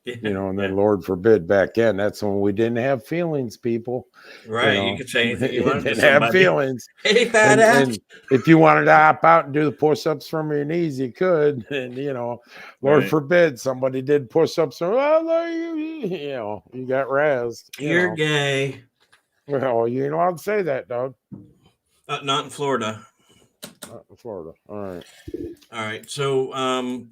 You know, and then Lord forbid back then, that's when we didn't have feelings, people. Right. You could say anything you wanted to didn't somebody. have feelings. Hey, fat ass. And if you wanted to hop out and do the push-ups from your knees, you could. And, you know, Lord forbid somebody did push-ups. You know, you got razzed. You're gay. Well, you know, I'd say that, Doug. Not in Florida. Not in Florida. All right. So,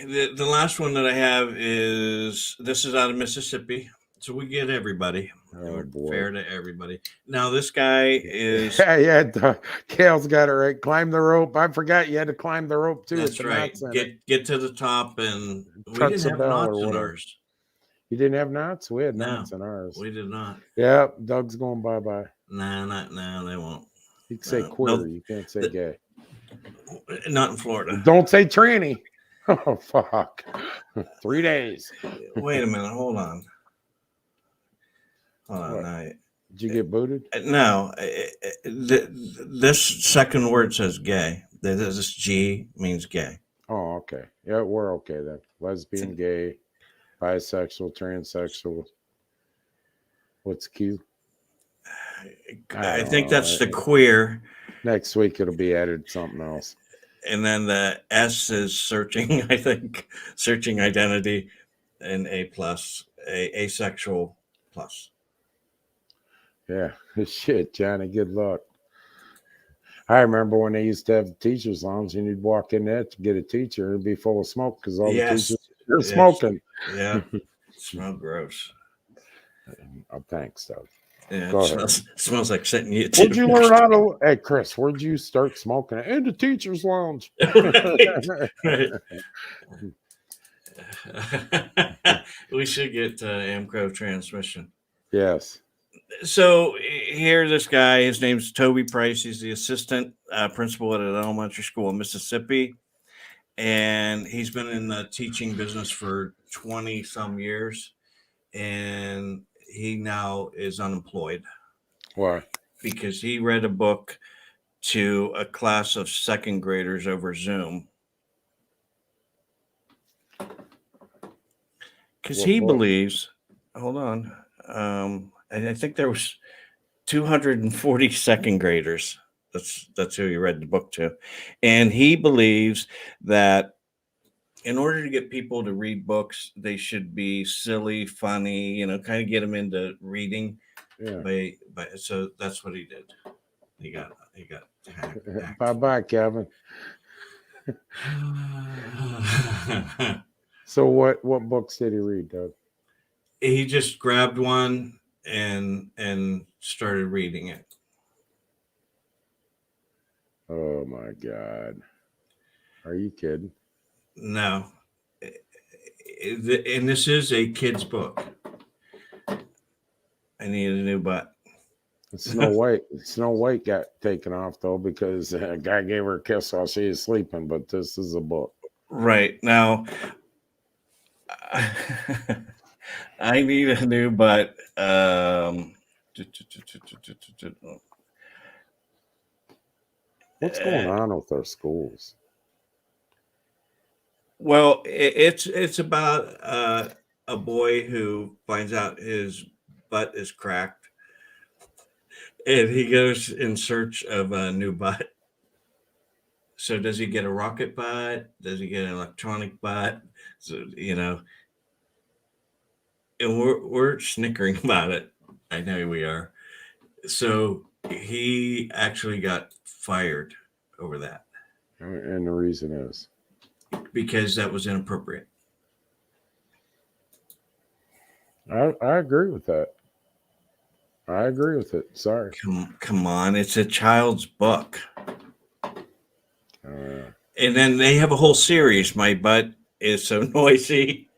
the last one that I have is out of Mississippi, so we get everybody. We're fair to everybody. Now this guy is Kale's got it right. Climb the rope. I forgot you had to climb the rope too. That's right. Get to the top, and we didn't have knots in ours. You didn't have knots? We had knots in ours. We did not. Yeah, Doug's going bye-bye. No, they won't. You can say queer. You can't say gay. Not in Florida. Don't say tranny. Oh, fuck. 3 days. Wait a minute. Hold on. Did you get booted? No. This second word says gay. This G means gay. Oh, okay. Yeah, we're okay then. Lesbian, gay, bisexual, transsexual. What's Q? I think that's the queer. Next week it'll be added something else. And then the S is searching, I think, searching identity, and A plus, asexual plus. Yeah, shit, Johnny, good luck. I remember when they used to have the teacher's lounge and you'd walk in there to get a teacher and it'd be full of smoke because all the teachers are smoking. Yeah, smell gross. Oh, thanks, Doug. Yeah, it smells like sitting you. Where'd you learn how to? Hey, Chris, where'd you start smoking? In the teacher's lounge. Right. We should get Amco transmission. Yes. So here, this guy, his name's Toby Price. He's the assistant principal at an elementary school in Mississippi, and he's been in the teaching business for 20 some years, and he now is unemployed. Why? Because he read a book to a class of second graders over Zoom. Because he believes, hold on, and I think there was 240 second graders. That's who he read the book to. And he believes that in order to get people to read books, they should be silly, funny, kind of get them into reading. Yeah. So that's what he did. He got hacked. Bye-bye, Kevin. So what books did he read, Doug? He just grabbed one and started reading it. Oh my God. Are you kidding? No. And this is a kid's book. I need a new butt. Snow White got taken off though because a guy gave her a kiss while she was sleeping. But this is a book. Right now, I need a new butt. What's going on with our schools? Well, it's about a boy who finds out his butt is cracked, and he goes in search of a new butt. So does he get a rocket butt? Does he get an electronic butt? So, you know, and we're snickering about it. I know we are. So he actually got fired over that. And the reason is because that was inappropriate. I agree with that. I agree with it. Sorry. Come on, it's a child's book. And then they have a whole series. My butt is so noisy.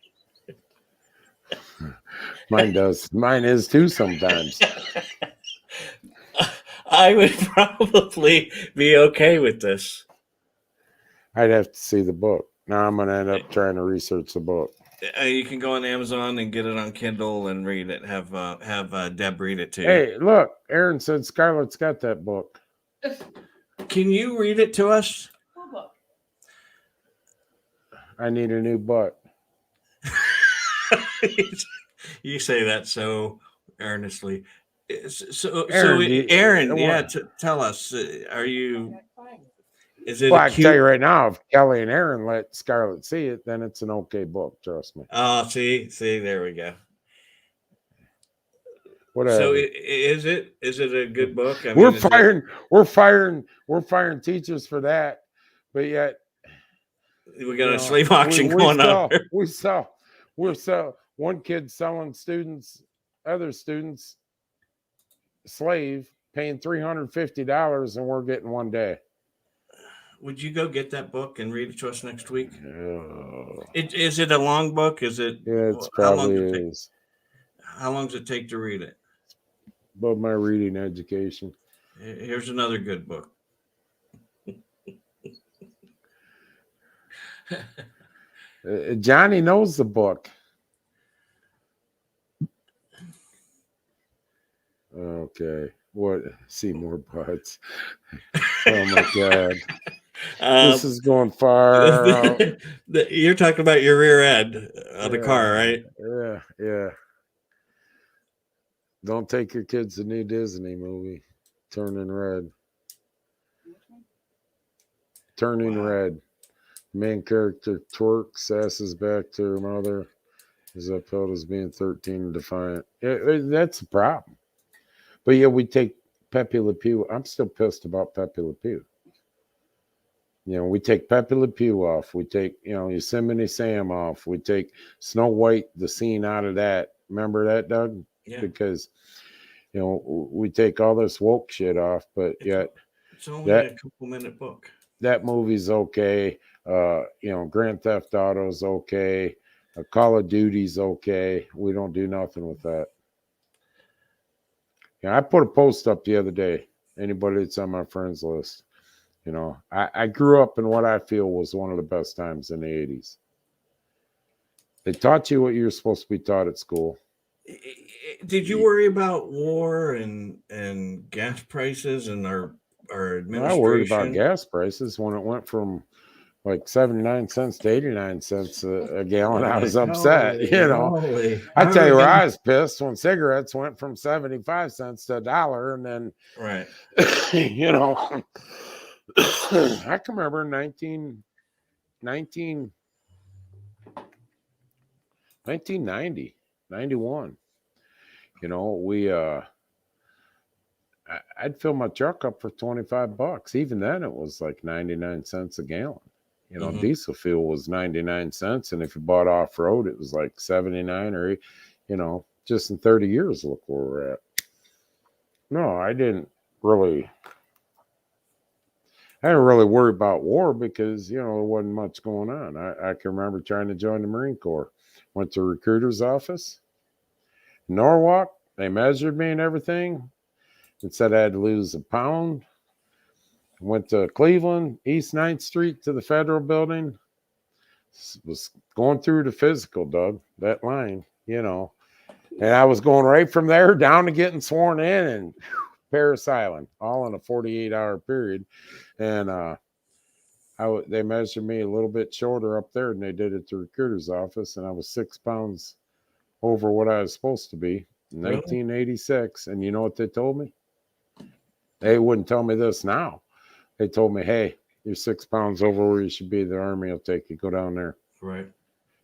Mine does. Mine is too sometimes. I would probably be okay with this. I'd have to see the book. Now I'm going to end up trying to research the book. You can go on Amazon and get it on Kindle and read it. Have Deb read it too. Hey, look, Aaron said Scarlett's got that book. Can you read it to us? I need a new butt. You say that so earnestly. Aaron, Aaron, yeah, tell us. Are you? Is it? Well, I can tell you right now, if Kelly and Aaron let Scarlett see it, then it's an okay book. Trust me. Oh, see, there we go. Whatever. So is it a good book? I we're mean, firing teachers for that, but yet we got a slave auction going on. We saw one kid selling other students slave, paying $350, and we're getting one day. Would you go get that book and read it to us next week? Is it a long book? Is it? Yeah, it probably is. How long does it take to read it? Above my reading education. Here's another good book. Johnny knows the book. Okay. What? See more butts. Oh my God. This is going far. You're talking about your rear end of the car, right? Yeah. Don't take your kids to new Disney movie. Turning Red. Turning Red. Main character twerks, asses back to her mother, is upheld as being 13 and defiant. That's a problem. But yeah, we take Pepe Le Pew. I'm still pissed about Pepe Le Pew. You know, we take Pepe Le Pew off. We take, Yosemite Sam off. We take Snow White, the scene out of that. Remember that, Doug? Yeah. Because, we take all this woke shit off, but yet it's only a couple-minute book. That movie's okay. Grand Theft Auto's okay. Call of Duty's okay. We don't do nothing with that. I put a post up the other day. Anybody that's on my friends list. I grew up in what I feel was one of the best times in the 80s. They taught you what you were supposed to be taught at school. Did you worry about war and gas prices and our administration? I worried about gas prices when it went from like 79 cents to 89 cents a gallon. I was upset, I tell you where I was pissed when cigarettes went from 75 cents to $1, and then, right. I can remember 1990, 91. I'd fill my truck up for $25. Even then, it was like 99 cents a gallon. Diesel fuel was 99 cents, and if you bought off road, it was like 79 or, just in 30 years. Look where we're at. No, I didn't really worry about war because there wasn't much going on. I can remember trying to join the Marine Corps. Went to a recruiter's office. Norwalk, they measured me and everything and said I had to lose a pound. Went to Cleveland, East 9th Street to the Federal Building. Was going through the physical, Doug, that line, and I was going right from there down to getting sworn in and Paris Island, all in a 48-hour period. And they measured me a little bit shorter up there than they did at the recruiter's office, and I was 6 pounds over what I was supposed to be in 1986. And you know what they told me? They wouldn't tell me this now. They told me, hey, you're 6 pounds over where you should be. The Army will take you. Go down there. Right.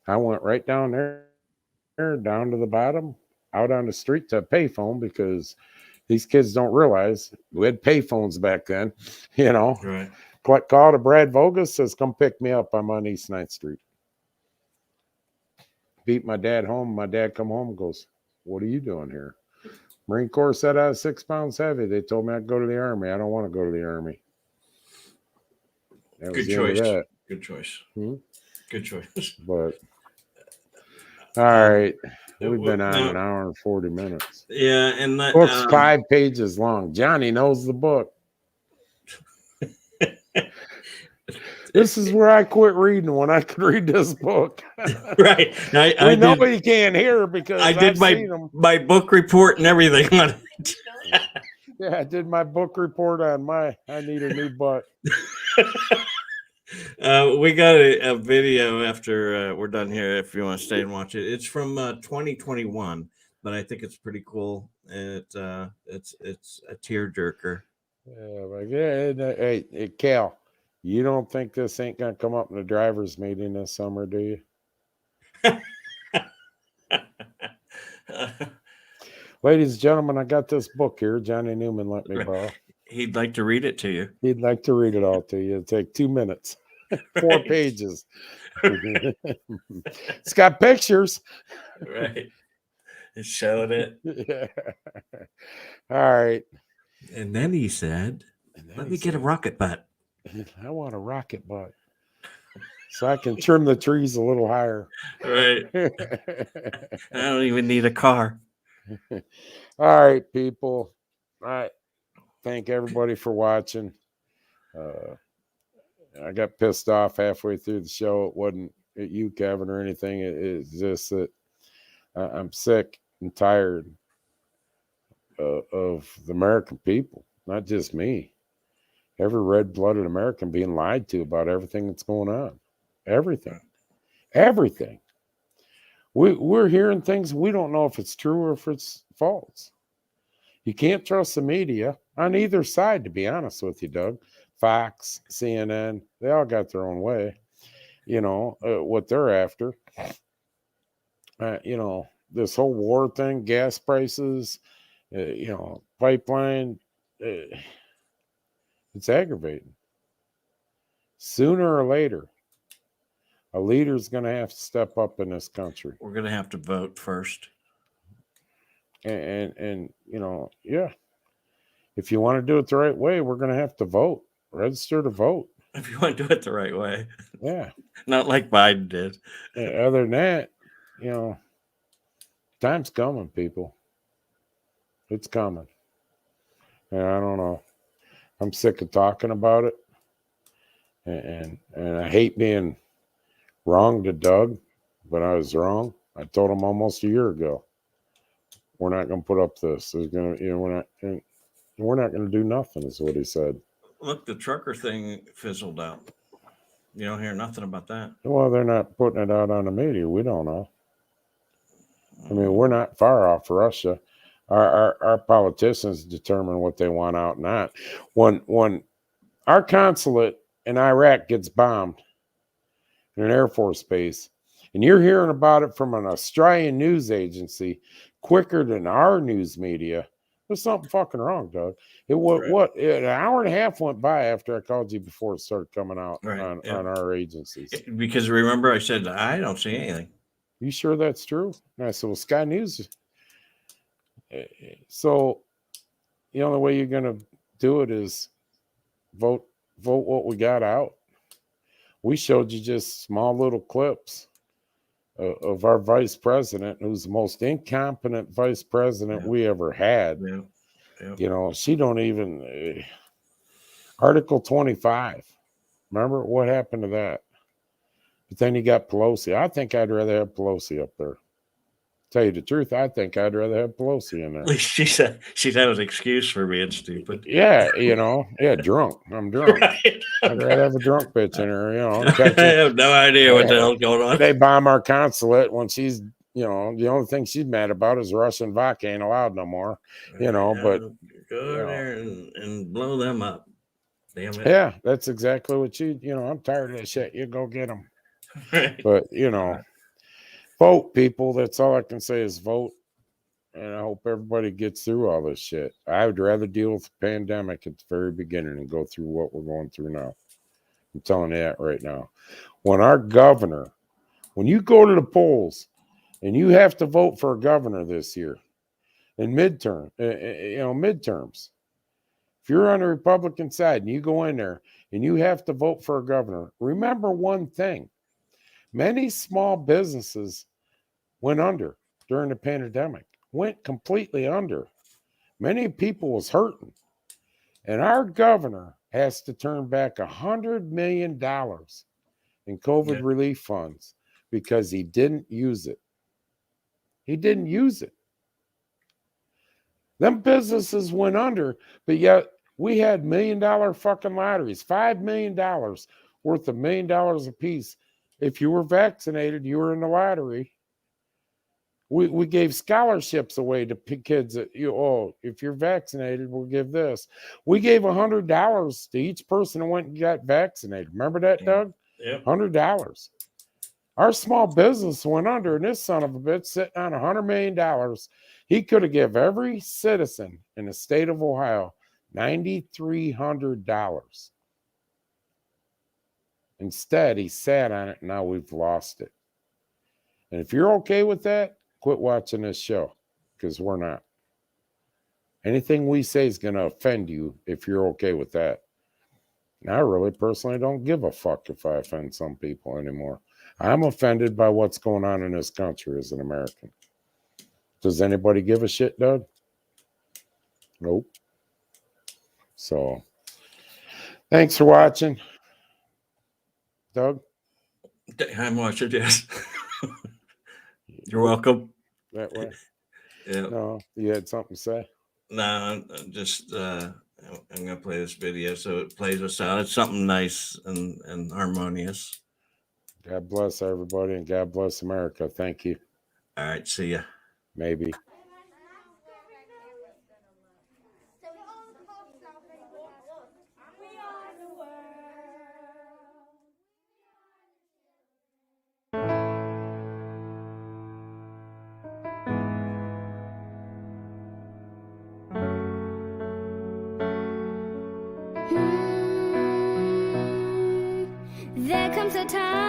I went right down there, down to the bottom, out on the street to a payphone, because these kids don't realize we had payphones back then, Right. Call to Brad Vogus, says, come pick me up. I'm on East 9th Street. Beat my dad home. My dad come home and goes, what are you doing here? Marine Corps said I was 6 pounds heavy. They told me I'd go to the Army. I don't want to go to the Army. That was Good the end of choice. that. Good choice. Hmm? Good choice. But all right, we've been on an hour and 40 minutes. Yeah, and that Book's 5 pages long. Johnny knows the book. This is where I quit reading, when I could read this book. Right. Nobody can hear because I did my book report and everything on it. Yeah, I did my book report on I need a new butt. We got a video after we're done here if you want to stay and watch it. It's from 2021, but I think it's pretty cool. It's a tearjerker. Hey, Cal, you don't think this ain't gonna come up in the drivers' meeting this summer, do you? Ladies and gentlemen, I got this book here. Johnny Newman let me borrow. He'd like to read it to you. He'd like to read it all to you. It'll take 2 minutes. 4 pages. It's got pictures. Right. It showed it. Yeah. All right. And then he said, let me get a rocket butt. I want a rocket butt, so I can trim the trees a little higher. Right. I don't even need a car. All right, people. All right. Thank everybody for watching. I got pissed off halfway through the show. It wasn't at you, Kevin, or anything. It's just that I'm sick and tired of the American people, not just me. Every red-blooded American being lied to about everything that's going on. Everything. We're hearing things we don't know if it's true or if it's false. You can't trust the media on either side, to be honest with you, Doug. Fox, CNN, they all got their own way. What they're after. This whole war thing, gas prices, pipeline, it's aggravating. Sooner or later, a leader's going to have to step up in this country. We're going to have to vote first. And yeah. If you want to do it the right way, we're going to have to vote. Register to vote. If you want to do it the right way. Yeah. Not like Biden did. Other than that, time's coming, people. It's coming. And I don't know. I'm sick of talking about it. And I hate being wrong to Doug, but I was wrong. I told him almost a year ago, we're not going to put up this. There's going to, we're not going to do nothing, is what he said. Look, the trucker thing fizzled out. You don't hear nothing about that. Well, they're not putting it out on the media. We don't know. I mean, we're not far off Russia. Our politicians determine what they want out and not. When our consulate in Iraq gets bombed in an Air Force base, and you're hearing about it from an Australian news agency quicker than our news media, there's something fucking wrong, Doug. An hour and a half went by after I called you before it started coming out on our agencies. Because remember, I said, I don't see anything. You sure that's true? And I said, well, Sky News. So the only way you're going to do it is vote what we got out. We showed you just small little clips of our vice president, who's the most incompetent vice president we ever had. You know, she don't even Article 25. Remember what happened to that? But then you got Pelosi. I think I'd rather have Pelosi up there. Tell you the truth, I think I'd rather have Pelosi in there. At least she'd have an excuse for being stupid. Yeah, you know, drunk. I'm drunk. Right. I'd rather have a drunk bitch in her, you know. I have no idea what the hell's going on. They bomb our consulate when she's, you know, the only thing she's mad about is Russian vodka ain't allowed no more, you know, but go there and blow them up. Damn it. Yeah, that's exactly what you know, I'm tired of that shit. You go get them. Right. But, you know, vote, people. That's all I can say is vote. And I hope everybody gets through all this shit. I would rather deal with the pandemic at the very beginning and go through what we're going through now. I'm telling you that right now. When our governor, when you go to the polls and you have to vote for a governor this year in midterms, if you're on the Republican side and you go in there and you have to vote for a governor, remember one thing. Many small businesses went under during the pandemic, went completely under. Many people was hurting. And our governor has to turn back $100 million in COVID relief funds because he didn't use it. He didn't use it. Them businesses went under, but yet we had $1 million fucking lotteries, $5 million worth of $1 million a piece. If you were vaccinated, you were in the lottery. We gave scholarships away to kids that if you're vaccinated, we'll give this. We gave $100 to each person who went and got vaccinated. Remember that, Doug? Yep. $100. Our small business went under, and this son of a bitch sitting on $100 million. He could have given every citizen in the state of Ohio $9,300. Instead, he sat on it, and now we've lost it. And if you're okay with that, quit watching this show, because we're not. Anything we say is going to offend you if you're okay with that. And I really personally don't give a fuck if I offend some people anymore. I'm offended by what's going on in this country as an American. Does anybody give a shit, Doug? Nope. So, thanks for watching. Doug? I'm watching, yes. You're welcome. That way? Yeah. No, you had something to say? No, I'm just I'm gonna play this video so it plays us out. It's something nice and harmonious. God bless everybody and God bless America. Thank you. All right, see ya. Maybe. There comes a time